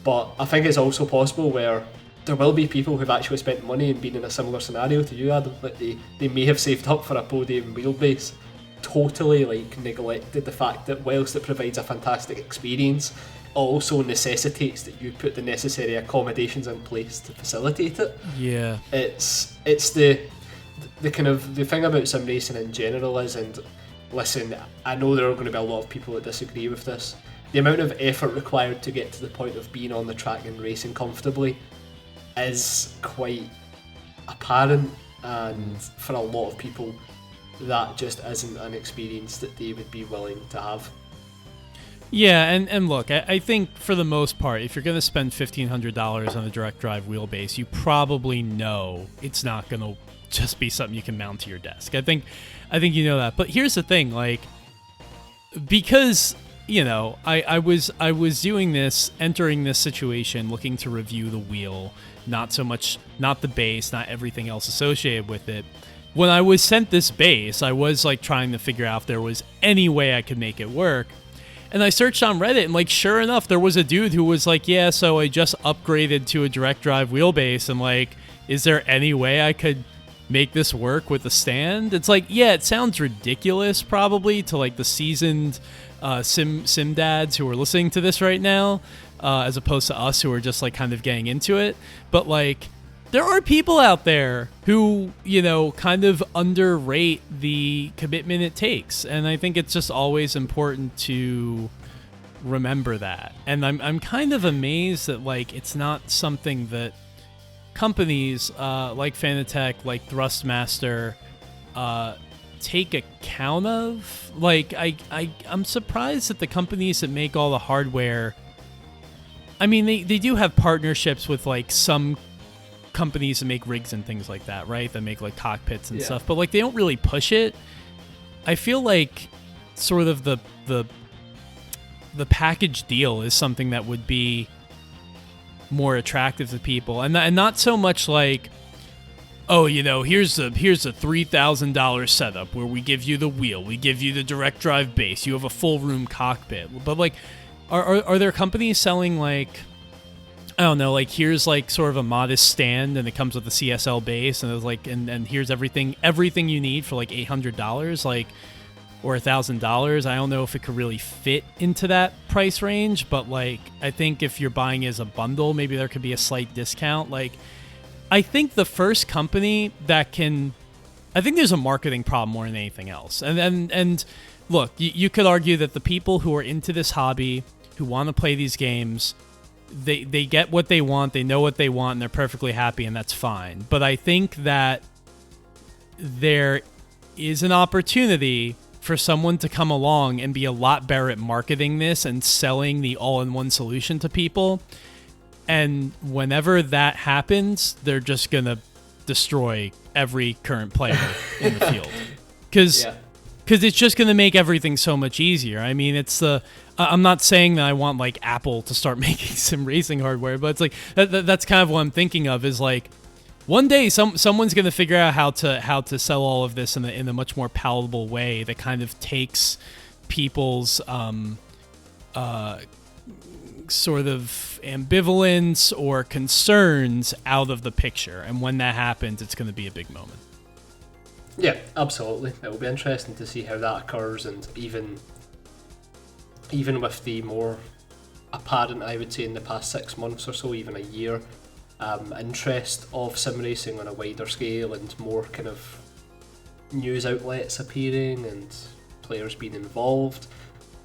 But I think it's also possible where there will be people who've actually spent money and been in a similar scenario to you, Adam. Like they may have saved up for a podium wheelbase, totally like neglected the fact that whilst it provides a fantastic experience, it also necessitates that you put the necessary accommodations in place to facilitate it. Yeah, it's the kind of the thing about sim racing in general is, and listen, I know there are going to be a lot of people that disagree with this, the amount of effort required to get to the point of being on the track and racing comfortably is quite apparent, and for a lot of people that just isn't an experience that they would be willing to have. Yeah, and look, I think for the most part, if you're going to spend $1,500 on a direct drive wheelbase, you probably know it's not going to just be something you can mount to your desk. I think you know that. But here's the thing, like, because I was doing this, entering this situation, looking to review the wheel, not so much, not the base, not everything else associated with it. when I was sent this base, I was like trying to figure out if there was any way I could make it work. And I searched on Reddit, and like sure enough, there was a dude who was like, yeah, so I just upgraded to a direct drive wheelbase, and like, is there any way I could make this work with a stand? It's like, yeah, it sounds ridiculous probably to like the seasoned sim dads who are listening to this right now, as opposed to us who are just like kind of getting into it. But like, there are people out there who, you know, kind of underrate the commitment it takes. And I think it's just always important to remember that. And I'm kind of amazed that, like, it's not something that companies like Fanatec, like Thrustmaster, take account of. Like, I'm surprised that the companies that make all the hardware, I mean, they do have partnerships with, like, some companies that make rigs and things like that, right? That make like cockpits and stuff, but like they don't really push it. I feel like sort of the package deal is something that would be more attractive to people, and not so much like, oh, you know, here's a $3,000 setup where we give you the wheel, we give you the direct drive base, you have a full room cockpit. But like, are there companies selling like, I don't know, like here's like sort of a modest stand and it comes with a CSL base and it's like, and here's everything you need for like $800, like, or $1,000. I don't know if it could really fit into that price range, but like, I think if you're buying as a bundle, maybe there could be a slight discount. Like, I think the first company that can, I think there's a marketing problem more than anything else. And look, you could argue that the people who are into this hobby, who want to play these games, they get what they want, they know what they want, and they're perfectly happy, and that's fine. But I think that there is an opportunity for someone to come along and be a lot better at marketing this and selling the all-in-one solution to people. And whenever that happens, they're just going to destroy every current player in the field. Because it's just going to make everything so much easier. I mean, I'm not saying that I want like Apple to start making sim racing hardware, but it's like that's kind of what I'm thinking of, is like one day someone's going to figure out how to sell all of this in a much more palatable way that kind of takes people's sort of ambivalence or concerns out of the picture. And when that happens, it's going to be a big moment. Yeah, absolutely. It will be interesting to see how that occurs, and even with the more apparent, I would say, in the past 6 months or so, even a year, interest of sim racing on a wider scale and more kind of news outlets appearing and players being involved,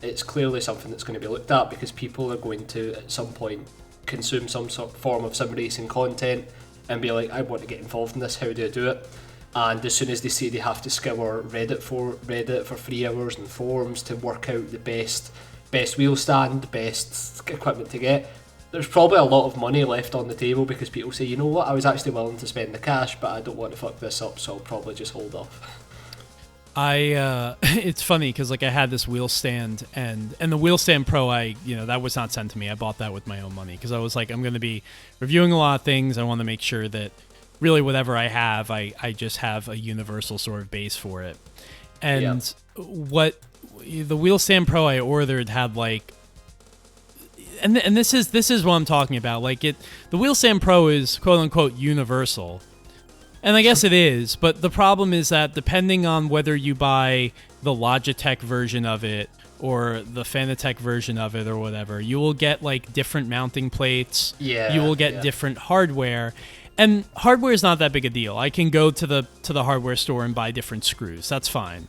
it's clearly something that's going to be looked at, because people are going to at some point consume some sort of form of sim racing content and be like, I want to get involved in this, how do I do it? And as soon as they say they have to scour Reddit for 3 hours and forums to work out the best wheel stand, best equipment to get, there's probably a lot of money left on the table, because people say, you know what, I was actually willing to spend the cash, but I don't want to fuck this up, so I'll probably just hold off. It's funny because like I had this wheel stand, and the wheel stand pro, that was not sent to me. I bought that with my own money because I was like, I'm going to be reviewing a lot of things. I want to make sure that really whatever I have, I just have a universal sort of base for it. And what the wheel stand pro I ordered had like, and this is what I'm talking about. Like the wheel stand pro is quote unquote universal. And I guess it is, but the problem is that depending on whether you buy the Logitech version of it or the Fanatec version of it or whatever, you will get like different mounting plates. Yeah. You will get different hardware. And hardware is not that big a deal. I can go to the hardware store and buy different screws. That's fine.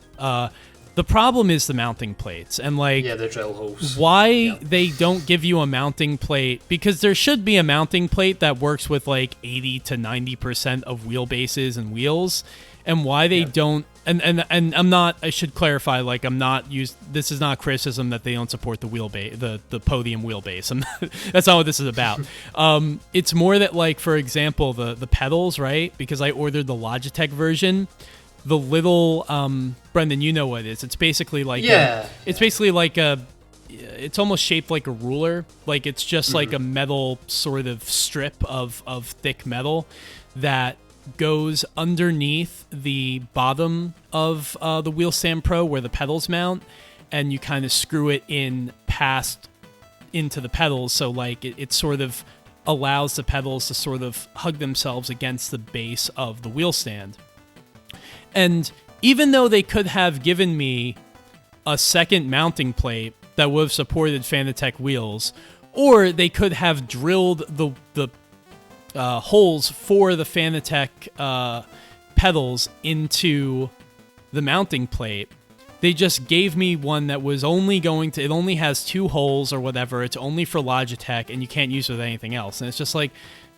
The problem is the mounting plates, and like the drill holes. Why they don't give you a mounting plate? Because there should be a mounting plate that works with like 80 to 90% of wheelbases and wheels, and why they don't. And I'm not. I should clarify. Like this is not criticism that they don't support the wheelbase, the podium wheelbase. That's not what this is about. It's more that, like, for example, the pedals, right? Because I ordered the Logitech version. The little Brendan, you know what it is. It's basically like it's almost shaped like a ruler. Like it's just like a metal sort of strip of thick metal that goes underneath the bottom of the Wheel Stand Pro where the pedals mount, and you kind of screw it in past into the pedals, so like it sort of allows the pedals to sort of hug themselves against the base of the wheel stand. And even though they could have given me a second mounting plate that would have supported Fanatec wheels, or they could have drilled the holes for the Fanatec pedals into the mounting plate, they just gave me one that was only going to, it only has 2 holes or whatever, it's only for Logitech, and you can't use it with anything else. And it's just like,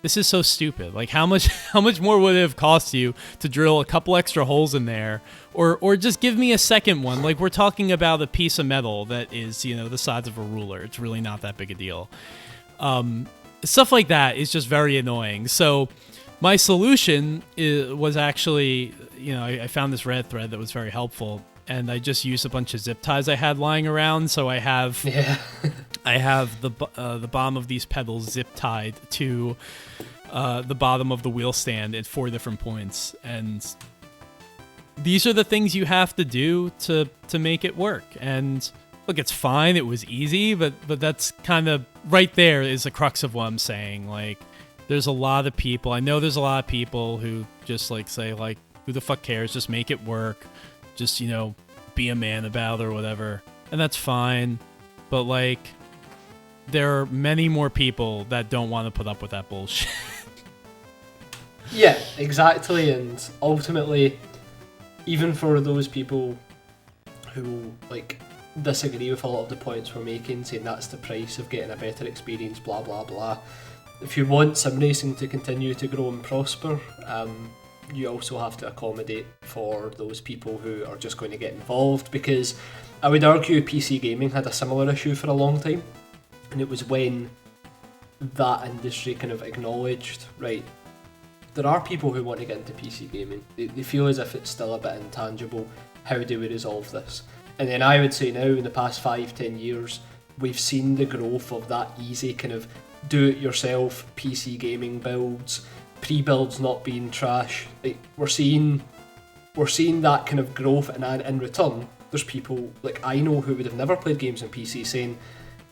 this is so stupid. Like, how much more would it have cost you to drill a couple extra holes in there, or just give me a second one? Like, we're talking about a piece of metal that is, you know, the size of a ruler. It's really not that big a deal. Stuff like that is just very annoying. So my solution was actually, you know, I found this Reddit thread that was very helpful, and I just used a bunch of zip ties I had lying around. So I have I have the bottom of these pedals zip tied to the bottom of the wheel stand at 4 different points, and these are the things you have to do to make it work. And look, it's fine. It was easy, but that's kind of right there is the crux of what I'm saying. Like, there's a lot of people. I know there's a lot of people who just like say like, who the fuck cares? Just make it work. Just, you know, be a man about it or whatever. And that's fine. But like, there are many more people that don't want to put up with that bullshit. Yeah, exactly. And ultimately, even for those people who like disagree with a lot of the points we're making, saying that's the price of getting a better experience, blah blah blah, if you want sim racing to continue to grow and prosper, you also have to accommodate for those people who are just going to get involved, because I would argue PC gaming had a similar issue for a long time, and it was when that industry kind of acknowledged, right, there are people who want to get into PC gaming, they feel as if it's still a bit intangible, how do we resolve this? And then I would say now, in the past 5-10 years, we've seen the growth of that easy kind of do-it-yourself PC gaming builds, pre-builds not being trash. Like, we're seeing that kind of growth, and in return, there's people like I know who would have never played games on PC saying,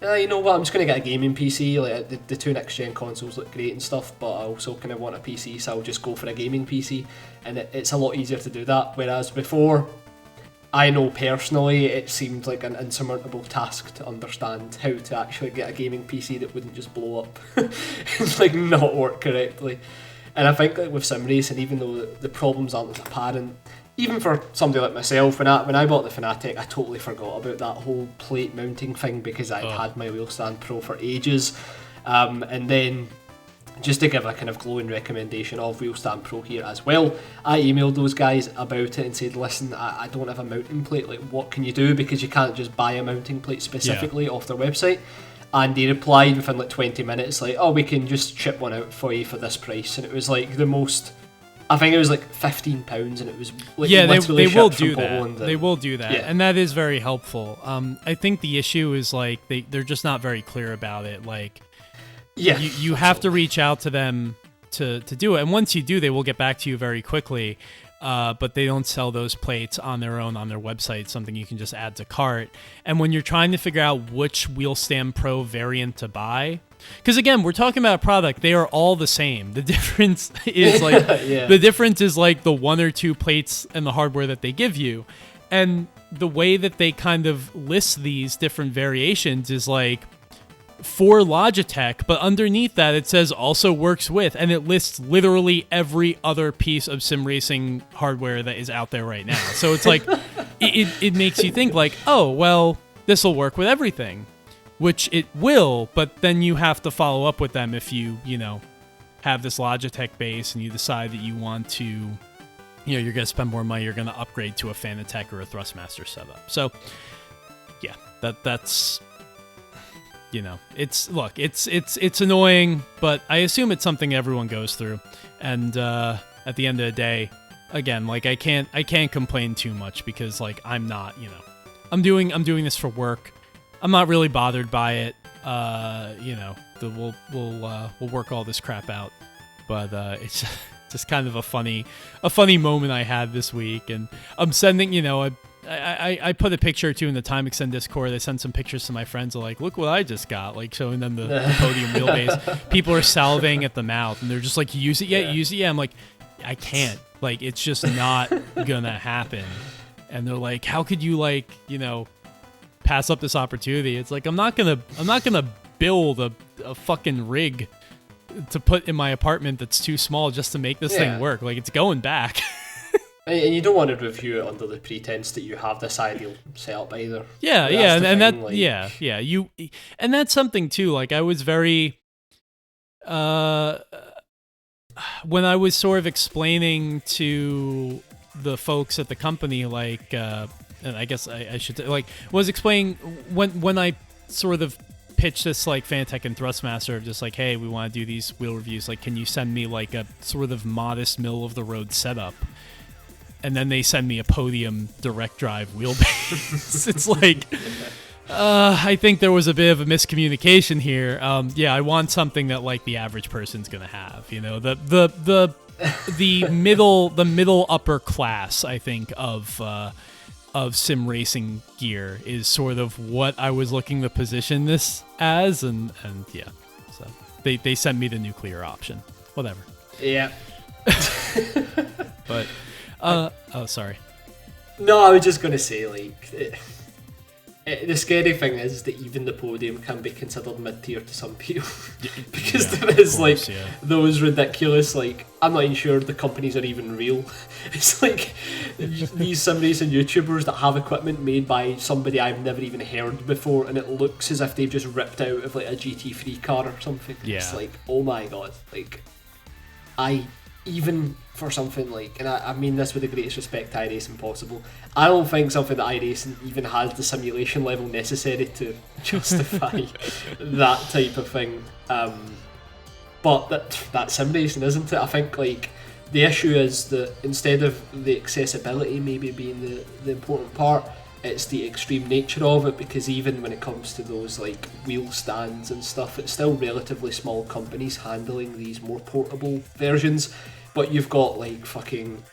you know what, I'm just going to get a gaming PC. Like the 2 next gen consoles look great and stuff, but I also kind of want a PC, so I'll just go for a gaming PC. And it's a lot easier to do that. Whereas before, I know personally, it seemed like an insurmountable task to understand how to actually get a gaming PC that wouldn't just blow up and like not work correctly. And I think like with sim racing, even though the problems aren't as apparent, even for somebody like myself, when I bought the Fanatec, I totally forgot about that whole plate mounting thing because I'd had my Wheel Stand Pro for ages. And then, just to give a kind of glowing recommendation of Wheel Stand Pro here as well, I emailed those guys about it and said, listen, I don't have a mounting plate, like what can you do? Because you can't just buy a mounting plate specifically off their website. And they replied within like 20 minutes, like, oh, we can just ship one out for you for this price. And it was like the most, I think it was like £15, and it was like they will do that. Poland. They will do that, and that is very helpful. I think the issue is like they're just not very clear about it. Like, you have to reach out to them to do it, and once you do, they will get back to you very quickly. But they don't sell those plates on their own on their website. It's something you can just add to cart. And when you're trying to figure out which Wheel Stand Pro variant to buy, because again, we're talking about a product, they are all the same. The difference is like the 1 or 2 plates and the hardware that they give you. And the way that they kind of list these different variations is like for Logitech, but underneath that it says also works with, and it lists literally every other piece of sim racing hardware that is out there right now. So it's like it makes you think like, oh well, this will work with everything, which it will, but then you have to follow up with them if you know, have this Logitech base and you decide that you want to, you know, you're gonna spend more money, you're gonna upgrade to a Fanatec or a Thrustmaster setup. So yeah, that's, you know, it's annoying, but I assume it's something everyone goes through. And at the end of the day, again, like I can't complain too much because like I'm not, you know, I'm doing this for work. I'm not really bothered by it. You know, we'll work all this crap out. But just kind of a funny moment I had this week. And I'm sending, I put a picture or two in the Time Extend Discord. I sent some pictures to my friends, like, look what I just got, like showing them the podium wheelbase. People are salivating at the mouth, and they're just like, use it yet? Use it yet? I'm like, I can't. Like, it's just not gonna happen. And they're like, how could you, like, pass up this opportunity? It's like, I'm not gonna build a fucking rig to put in my apartment that's too small just to make this thing work. Like, it's going back. And you don't want to review it under the pretense that you have this ideal setup either. Yeah, and that's something too. Like, I was very, when I was sort of explaining to the folks at the company, like, and I guess I should like, was explaining when I sort of pitched this, like, Fanatec and Thrustmaster of just like, hey, we want to do these wheel reviews. Like, can you send me like a sort of modest middle of the road setup? And then they send me a podium direct drive wheelbase. It's like, I think there was a bit of a miscommunication here. I want something that, like, the average person's gonna have. The middle upper class, I think, of sim racing gear is sort of what I was looking to position this as, and yeah, so they sent me the nuclear option. Whatever. Yeah. But. Sorry. No, I was just going to say, like, the scary thing is that even the podium can be considered mid-tier to some people. Because there is, those ridiculous, like, I'm not even sure the companies are even real. It's like these sim racing YouTubers that have equipment made by somebody I've never even heard before, and it looks as if they've just ripped out of, like, a GT3 car or something. Yeah. It's like, oh my god. Like, even for something like, and I mean this with the greatest respect to iRacing possible, I don't think something that iRacing even has the simulation level necessary to justify that type of thing. But that's sim racing, isn't it? I think, like, the issue is that instead of the accessibility maybe being the important part, it's the extreme nature of it, because even when it comes to those, like, wheel stands and stuff, it's still relatively small companies handling these more portable versions. But you've got, like, fucking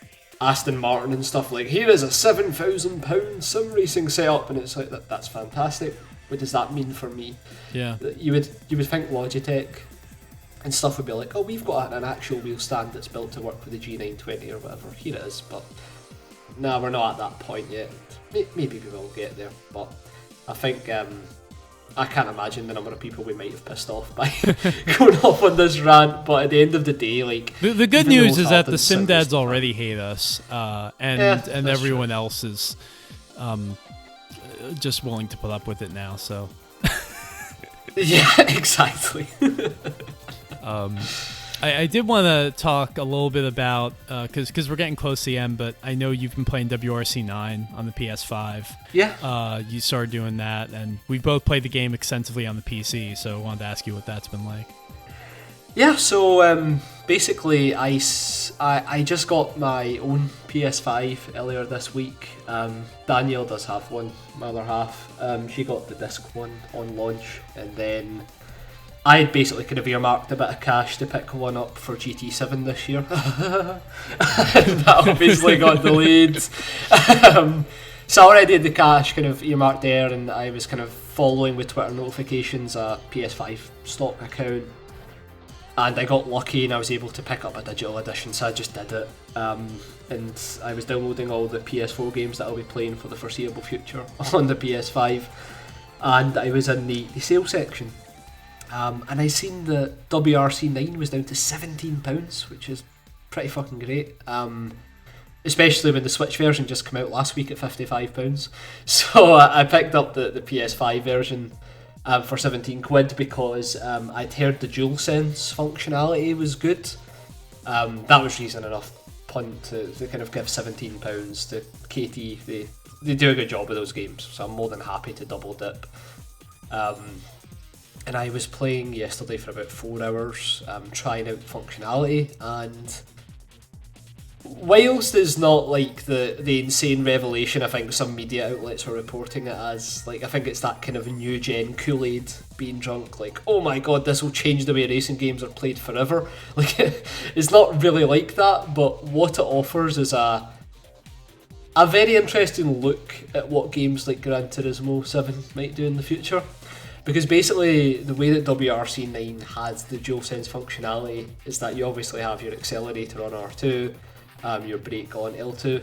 Aston Martin and stuff, like, here is a £7,000 sim racing setup, and it's like, that's fantastic. What does that mean for me? Yeah. You would think Logitech and stuff would be like, oh, we've got an actual wheel stand that's built to work with the G920 or whatever. Here it is, but no, we're not at that point yet. Maybe we will get there, but I think I can't imagine the number of people we might have pissed off by going off on this rant. But at the end of the day, like, the good news is that the sim dads already hate us, and everyone else is just willing to put up with it now. So yeah, exactly. I did want to talk a little bit about, because we're getting close to the end, but I know you've been playing WRC 9 on the PS5. Yeah. You started doing that, and we both played the game extensively on the PC, so I wanted to ask you what that's been like. Yeah, so basically I just got my own PS5 earlier this week. Danielle does have one, my other half. She got the disc one on launch, and then I basically could have earmarked a bit of cash to pick one up for GT7 this year. That obviously got delayed. So I already had the cash kind of earmarked there, and I was kind of following with Twitter notifications a PS5 stock account. And I got lucky and I was able to pick up a digital edition, so I just did it. And I was downloading all the PS4 games that I'll be playing for the foreseeable future on the PS5. And I was in the sale section. And I seen that WRC 9 was down to £17, which is pretty fucking great. Especially when the Switch version just came out last week at £55. So I picked up the PS5 version for 17 quid because I'd heard the DualSense functionality was good. That was reason enough punt to kind of give £17 to KT. They do a good job with those games, so I'm more than happy to double dip. And I was playing yesterday for about 4 hours, trying out functionality, and whilst it's not like the insane revelation I think some media outlets are reporting it as, like I think it's that kind of new gen Kool-Aid being drunk, like, oh my god, this will change the way racing games are played forever. Like, it's not really like that, but what it offers is a very interesting look at what games like Gran Turismo 7 might do in the future. Because basically, the way that WRC 9 has the DualSense functionality is that you obviously have your accelerator on R2, your brake on L2,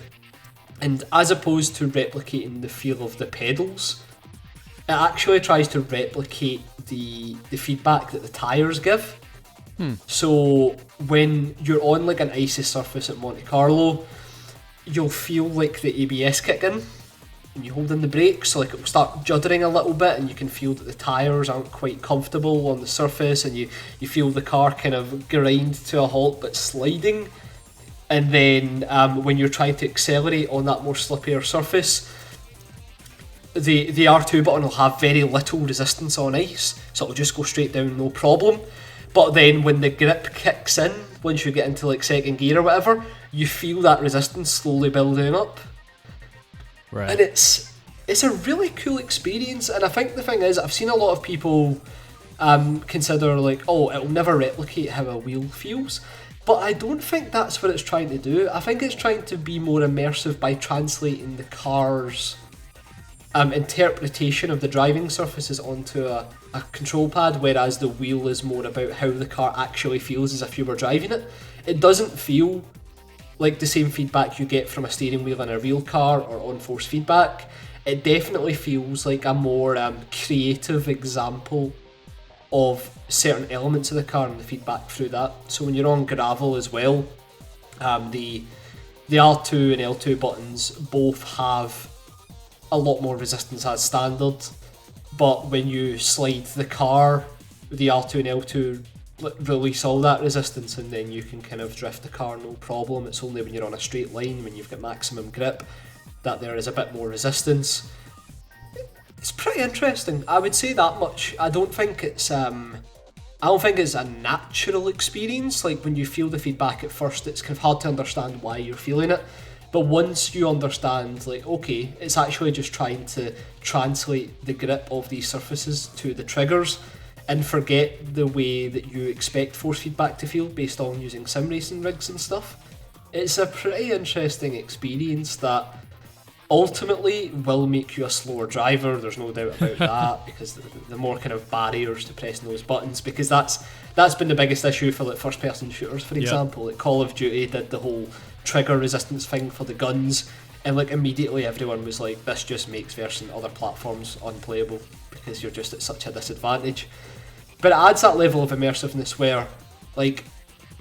and as opposed to replicating the feel of the pedals, it actually tries to replicate the feedback that the tyres give. So when you're on like an icy surface at Monte Carlo, you'll feel like the ABS kick in and you hold in the brakes, so like it will start juddering a little bit and you can feel that the tyres aren't quite comfortable on the surface, and you feel the car kind of grind to a halt but sliding. And then when you're trying to accelerate on that more slippier surface, the R2 button will have very little resistance on ice, so it'll just go straight down no problem. But then when the grip kicks in, once you get into like second gear or whatever, you feel that resistance slowly building up. Right. And it's a really cool experience, and I think the thing is, I've seen a lot of people consider like, oh, it'll never replicate how a wheel feels. But I don't think that's what it's trying to do. I think it's trying to be more immersive by translating the car's interpretation of the driving surfaces onto a control pad, whereas the wheel is more about how the car actually feels as if you were driving it. It doesn't feel like the same feedback you get from a steering wheel in a real car or Unforced Feedback. It definitely feels like a more creative example of certain elements of the car and the feedback through that. So when you're on gravel as well, the R2 and L2 buttons both have a lot more resistance as standard, but when you slide the car, the R2 and L2 release all that resistance, and then you can kind of drift the car no problem. It's only when you're on a straight line, when you've got maximum grip, that there is a bit more resistance. It's pretty interesting, I would say that much. I don't think it's a natural experience. Like when you feel the feedback at first, it's kind of hard to understand why you're feeling it. But once you understand, like, okay, it's actually just trying to translate the grip of these surfaces to the triggers and forget the way that you expect force feedback to feel based on using sim racing rigs and stuff. It's a pretty interesting experience that ultimately will make you a slower driver, there's no doubt about that, because the more kind of barriers to pressing those buttons, because that's been the biggest issue for like first person shooters, for example. Like Call of Duty did the whole trigger resistance thing for the guns, and like immediately everyone was like, this just makes versus other platforms unplayable because you're just at such a disadvantage. But it adds that level of immersiveness where, like,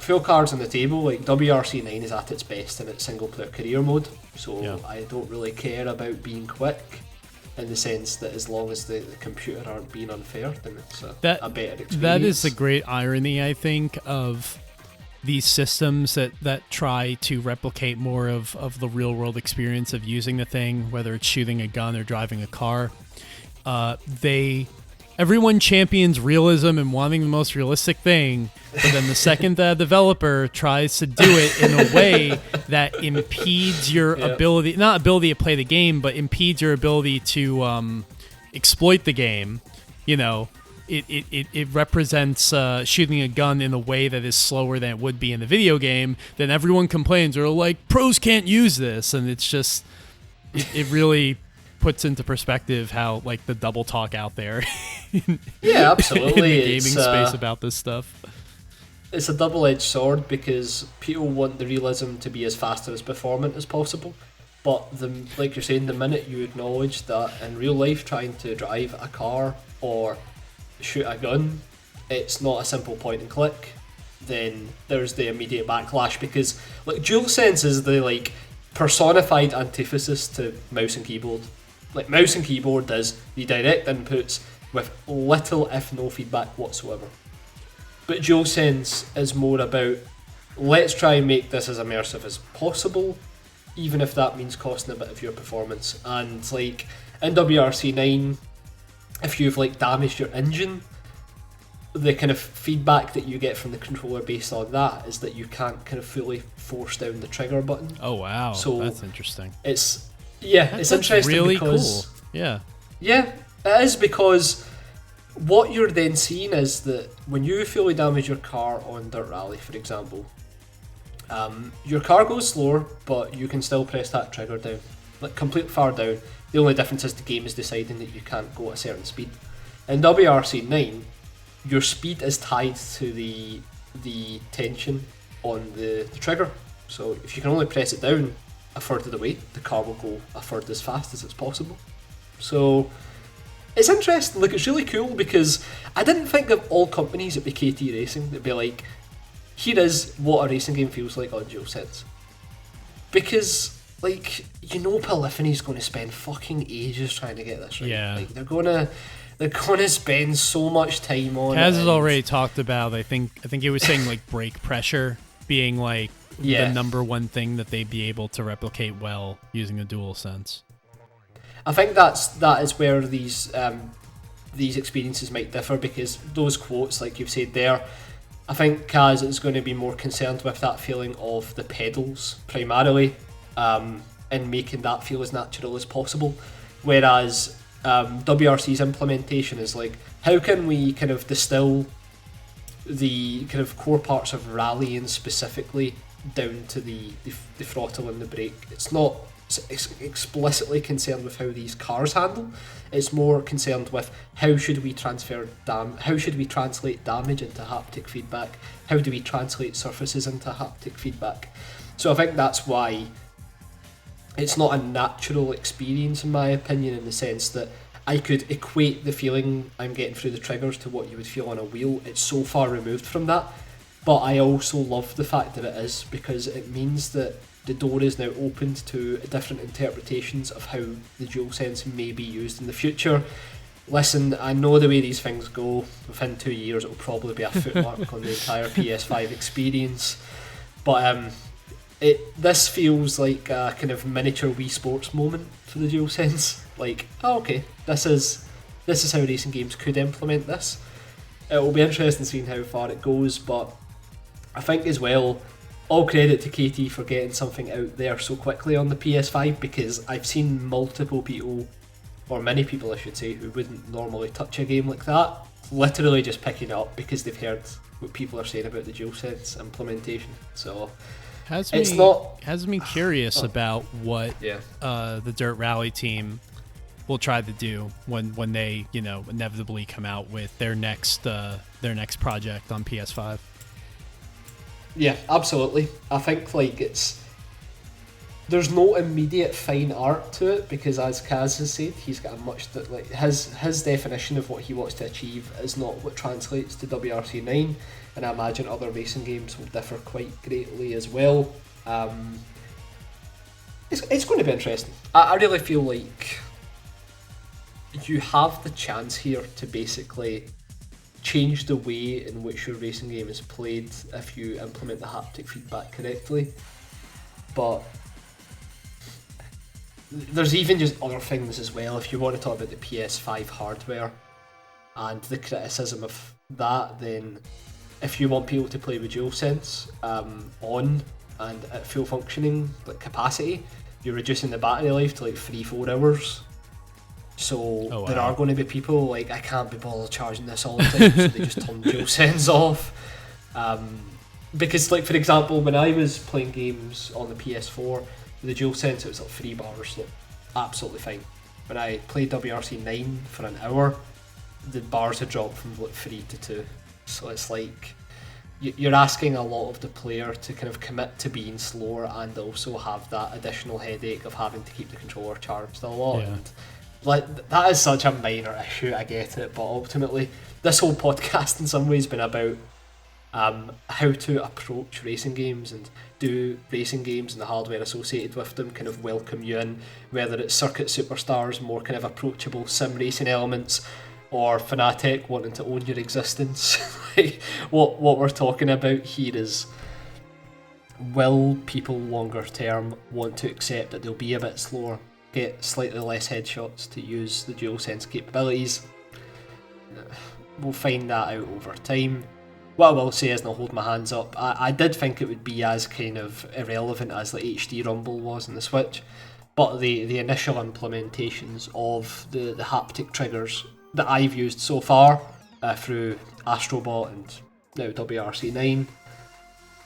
full cards on the table, like WRC 9 is at its best in its single player career mode, so I don't really care about being quick, in the sense that as long as the computer aren't being unfair, then it's a better experience. That is the great irony, I think, of these systems that try to replicate more of the real world experience of using the thing, whether it's shooting a gun or driving a car. Everyone champions realism and wanting the most realistic thing, but then the second the developer tries to do it in a way that impedes your ability to play the game, but impedes your ability to exploit the game, you know, it represents shooting a gun in a way that is slower than it would be in the video game, then everyone complains, or like, pros can't use this, and it's just, it really puts into perspective how like the double talk out there absolutely in the gaming space about this stuff. It's a double-edged sword, because people want the realism to be as fast and as performant as possible, but like you're saying, the minute you acknowledge that in real life trying to drive a car or shoot a gun, it's not a simple point and click, then there's the immediate backlash, because like DualSense is the like personified antithesis to mouse and keyboard. Like mouse and keyboard does the direct inputs with little if no feedback whatsoever. But DualSense is more about, let's try and make this as immersive as possible, even if that means costing a bit of your performance. And like in WRC 9, if you've like damaged your engine, the kind of feedback that you get from the controller based on that is that you can't kind of fully force down the trigger button. Oh wow, so that's interesting. It's That's interesting really because cool. Yeah, it is, because what you're then seeing is that when you fully damage your car on Dirt Rally, for example, your car goes slower, but you can still press that trigger down, like completely far down. The only difference is the game is deciding that you can't go at a certain speed. In WRC 9, your speed is tied to the tension on the trigger. So if you can only press it down a third of the way, the car will go a third as fast as it's possible. So it's interesting. Like, it's really cool, because I didn't think of all companies at KT Racing that'd be like, here is what a racing game feels like on DualSense. Because, like, you know, Polyphony's going to spend fucking ages trying to get this right. Yeah. Like, they're gonna spend so much time on it. Kaz has already talked about. I think he was saying like brake pressure being like the number one thing that they'd be able to replicate well using a DualSense. I think that is where these experiences might differ, because those quotes, like you've said there, I think Kaz is going to be more concerned with that feeling of the pedals primarily, and making that feel as natural as possible, whereas WRC's implementation is like, how can we kind of distill the kind of core parts of rallying specifically down to the throttle and the brake. It's not explicitly concerned with how these cars handle. It's more concerned with how should we translate damage into haptic feedback? How do we translate surfaces into haptic feedback? So I think that's why it's not a natural experience, in my opinion, in the sense that I could equate the feeling I'm getting through the triggers to what you would feel on a wheel. It's so far removed from that. But I also love the fact that it is, because it means that the door is now opened to different interpretations of how the DualSense may be used in the future. Listen, I know the way these things go. Within 2 years, it'll probably be a footmark on the entire PS5 experience. But this feels like a kind of miniature Wii Sports moment for the DualSense. Like, oh, okay, this is how racing games could implement this. It will be interesting seeing how far it goes, but I think as well, all credit to KT for getting something out there so quickly on the PS5, because I've seen multiple people, or many people I should say, who wouldn't normally touch a game like that, literally just picking it up because they've heard what people are saying about the DualSense implementation. So has me curious about what the Dirt Rally team will try to do when they, you know, inevitably come out with their next project on PS5. Yeah, absolutely. I think like there's no immediate fine art to it, because as Kaz has said, he's got a much like his definition of what he wants to achieve is not what translates to WRC 9, and I imagine other racing games will differ quite greatly as well. It's going to be interesting. I really feel like you have the chance here to basically change the way in which your racing game is played if you implement the haptic feedback correctly. But there's even just other things as well. If you want to talk about the PS5 hardware and the criticism of that, then if you want people to play with DualSense on and at full functioning like capacity, you're reducing the battery life to like 3-4 hours. So there are going to be people like, I can't be bothered charging this all the time, so they just turn DualSense off. Because like, for example, when I was playing games on the PS4, the DualSense, it was like 3 bars, so absolutely fine. When I played WRC 9 for an hour, the bars had dropped from like 3 to 2. So it's like, you're asking a lot of the player to kind of commit to being slower and also have that additional headache of having to keep the controller charged a lot. Yeah. And like, that is such a minor issue, I get it, but ultimately this whole podcast in some ways been about how to approach racing games and do racing games and the hardware associated with them kind of welcome you in, whether it's Circuit Superstars, more kind of approachable sim racing elements, or Fanatec wanting to own your existence. Like, what we're talking about here is, will people longer term want to accept that they'll be a bit slower, get slightly less headshots to use the DualSense capabilities? we'll find that out over time. What I will say is, and I'll hold my hands up, I did think it would be as kind of irrelevant as the HD Rumble was in the Switch, but the initial implementations of the haptic triggers that I've used so far through Astrobot and now WRC9,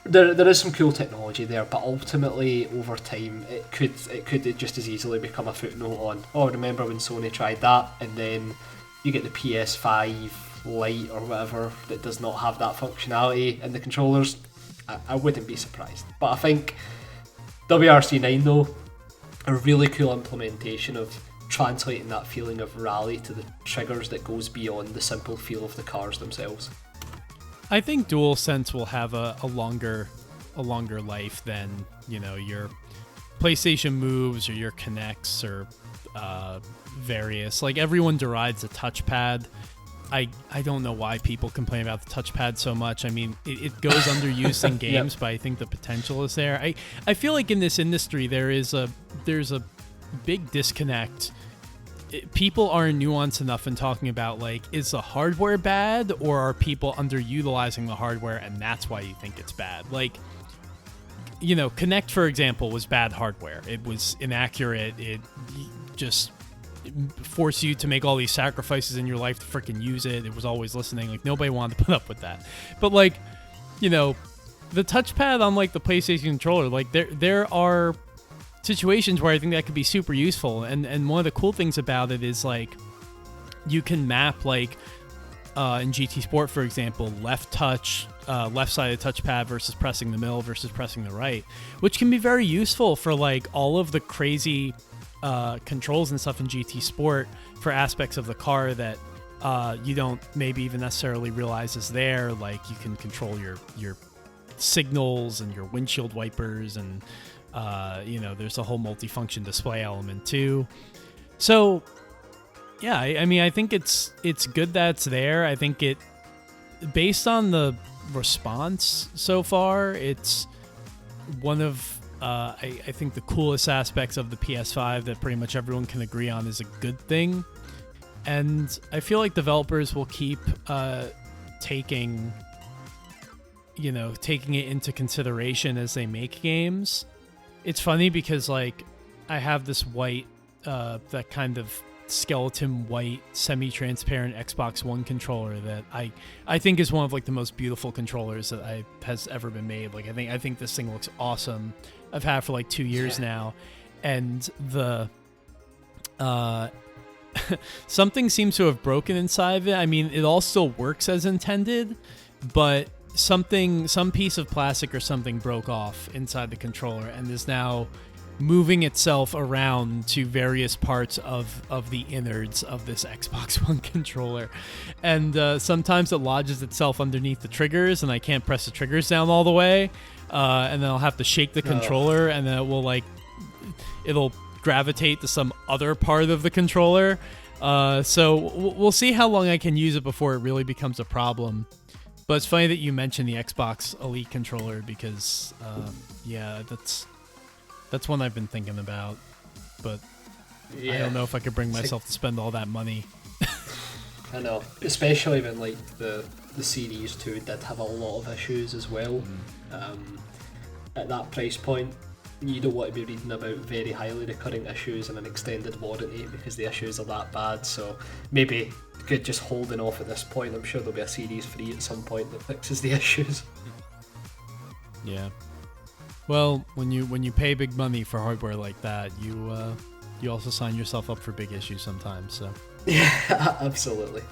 there is some cool technology there, but ultimately over time it could just as easily become a footnote on, oh, remember when Sony tried that, and then you get the PS5 Lite or whatever that does not have that functionality in the controllers. I wouldn't be surprised. But I think WRC9 though, a really cool implementation of translating that feeling of rally to the triggers that goes beyond the simple feel of the cars themselves. I think DualSense will have a longer life than, you know, your PlayStation Moves or your Kinects or various. Like, everyone derides a touchpad. I don't know why people complain about the touchpad so much. I mean, it goes underused in games, yep. But I think the potential is there. I feel like in this industry there's a big disconnect. People aren't nuanced enough in talking about, like, is the hardware bad, or are people underutilizing the hardware and that's why you think it's bad? Like, you know, Kinect, for example, was bad hardware. It was inaccurate. It just force you to make all these sacrifices in your life to freaking use it. It was always listening. Like, nobody wanted to put up with that. But, like, you know, the touchpad on, like, the PlayStation controller, like, there are situations where I think that could be super useful. And one of the cool things about it is, like, you can map, like, in GT Sport, for example, left sided touchpad versus pressing the middle versus pressing the right, which can be very useful for, like, all of the crazy controls and stuff in GT Sport for aspects of the car that you don't maybe even necessarily realize is there. Like, you can control your signals and your windshield wipers, and you know, there's a whole multifunction display element too. So yeah, I mean, I think it's good that it's there. I think it, based on the response so far, it's one of I think the coolest aspects of the PS5 that pretty much everyone can agree on is a good thing. And I feel like developers will keep taking it into consideration as they make games. It's funny because, like, I have this white, that kind of skeleton white, semi-transparent Xbox One controller that I think is one of, like, the most beautiful controllers that has ever been made. Like, I think this thing looks awesome. I've had it for like 2 years now, and the something seems to have broken inside of it. I mean, it all still works as intended, but some piece of plastic or something broke off inside the controller and is now moving itself around to various parts of the innards of this Xbox One controller. And sometimes it lodges itself underneath the triggers and I can't press the triggers down all the way. And then I'll have to shake the controller and then it'll gravitate to some other part of the controller. So we'll see how long I can use it before it really becomes a problem. But it's funny that you mentioned the Xbox Elite controller because, yeah, that's one I've been thinking about. But yeah, I don't know if I could bring myself to spend all that money. I know, especially when, like, the Series 2 did have a lot of issues as well. At that price point, you don't want to be reading about very highly recurring issues and an extended warranty because the issues are that bad. So maybe good just holding off at this point. I'm sure there'll be a Series 3 at some point that fixes the issues. Yeah. Well, when you pay big money for hardware like that, you also sign yourself up for big issues sometimes. So. Yeah, absolutely.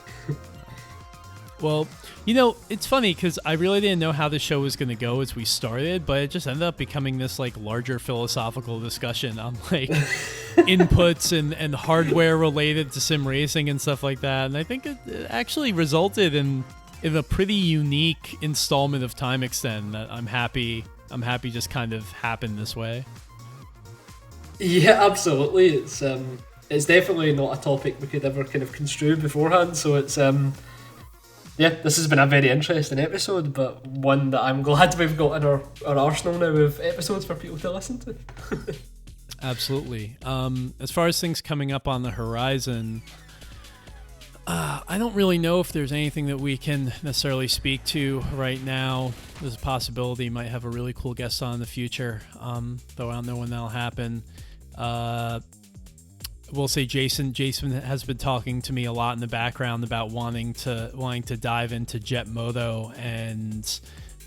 Well, you know, it's funny because I really didn't know how the show was going to go as we started, but it just ended up becoming this, like, larger philosophical discussion on, like, inputs and hardware related to sim racing and stuff like that. And I think it actually resulted in a pretty unique installment of Time Extend that I'm happy just kind of happened this way. Yeah, absolutely. It's definitely not a topic we could ever kind of construe beforehand, so it's yeah, this has been a very interesting episode, but one that I'm glad we've got in our arsenal now of episodes for people to listen to. Absolutely. As far as things coming up on the horizon, I don't really know if there's anything that we can necessarily speak to right now. There's a possibility might have a really cool guest on in the future, though I don't know when that'll happen. We'll say Jason has been talking to me a lot in the background about wanting to dive into Jet Moto and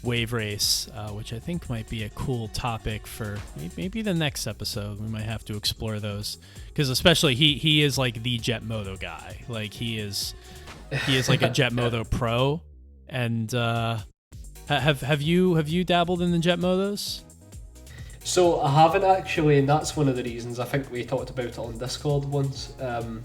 Wave Race, which I think might be a cool topic for maybe the next episode. We might have to explore those, because especially he is like the Jet Moto guy. Like he is like a Jet Moto pro. And have you dabbled in the Jet Motos? So I haven't actually, and that's one of the reasons. I think we talked about it on Discord once.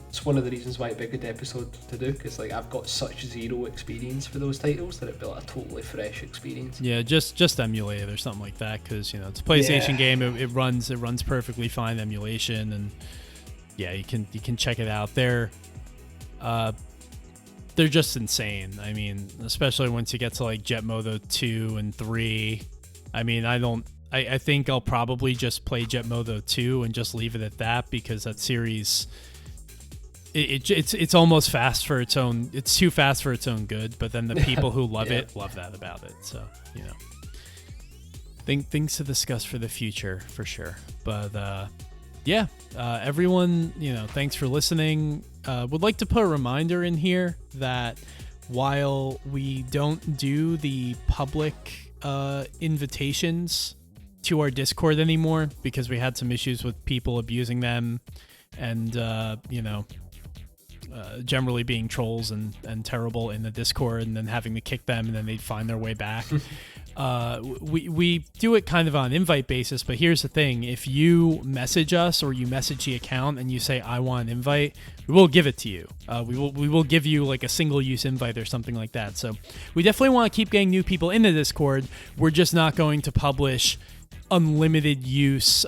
It's one of the reasons why it'd be a good episode to do, because like I've got such zero experience for those titles that it'd be like a totally fresh experience. Yeah, just emulate it or something like that, because it's a PlayStation game. It runs perfectly fine emulation, and yeah, you can check it out. They're just insane. I mean, especially once you get to like Jet Moto 2 and 3. I mean, I think I'll probably just play Jet Moto 2 and just leave it at that, because that series, it's almost fast for its own. It's too fast for its own good. But then the people who love it love that about it. So things to discuss for the future for sure. But everyone, thanks for listening. Would like to put a reminder in here that while we don't do the public invitations to our Discord anymore, because we had some issues with people abusing them and generally being trolls and terrible in the Discord, and then having to kick them and then they'd find their way back. We do it kind of on an invite basis, but here's the thing: if you message us or you message the account and you say I want an invite, we will give it to you. We will give you like a single-use invite or something like that. So we definitely want to keep getting new people in the Discord. We're just not going to publish unlimited use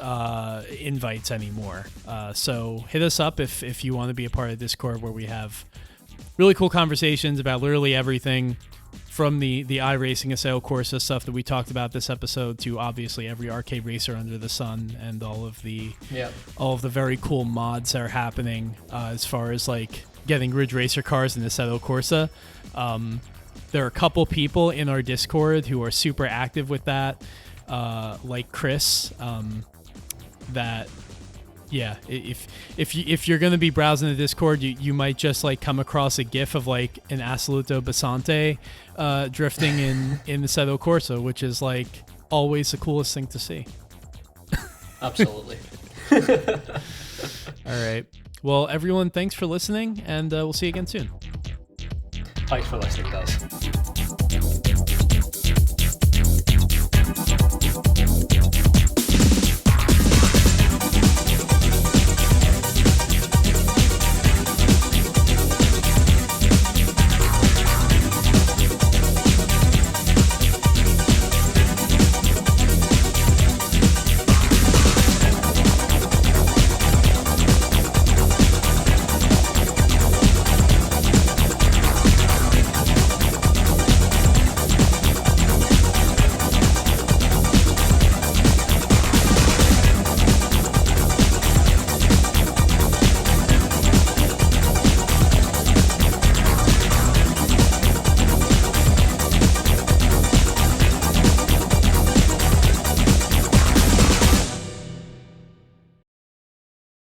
invites anymore. So hit us up if you want to be a part of Discord, where we have really cool conversations about literally everything, from the iRacing Assail Corsa stuff that we talked about this episode, to obviously every arcade racer under the sun, and all of the very cool mods that are happening as far as like getting Ridge Racer cars in the Assetto Corsa. There are a couple people in our Discord who are super active with that, like Chris, if you're going to be browsing the Discord, you might just like come across a gif of like an Assoluto Basante drifting in the Assetto Corsa, which is like always the coolest thing to see. Absolutely. All right. Well, everyone, thanks for listening, and we'll see you again soon. Thanks for listening, guys.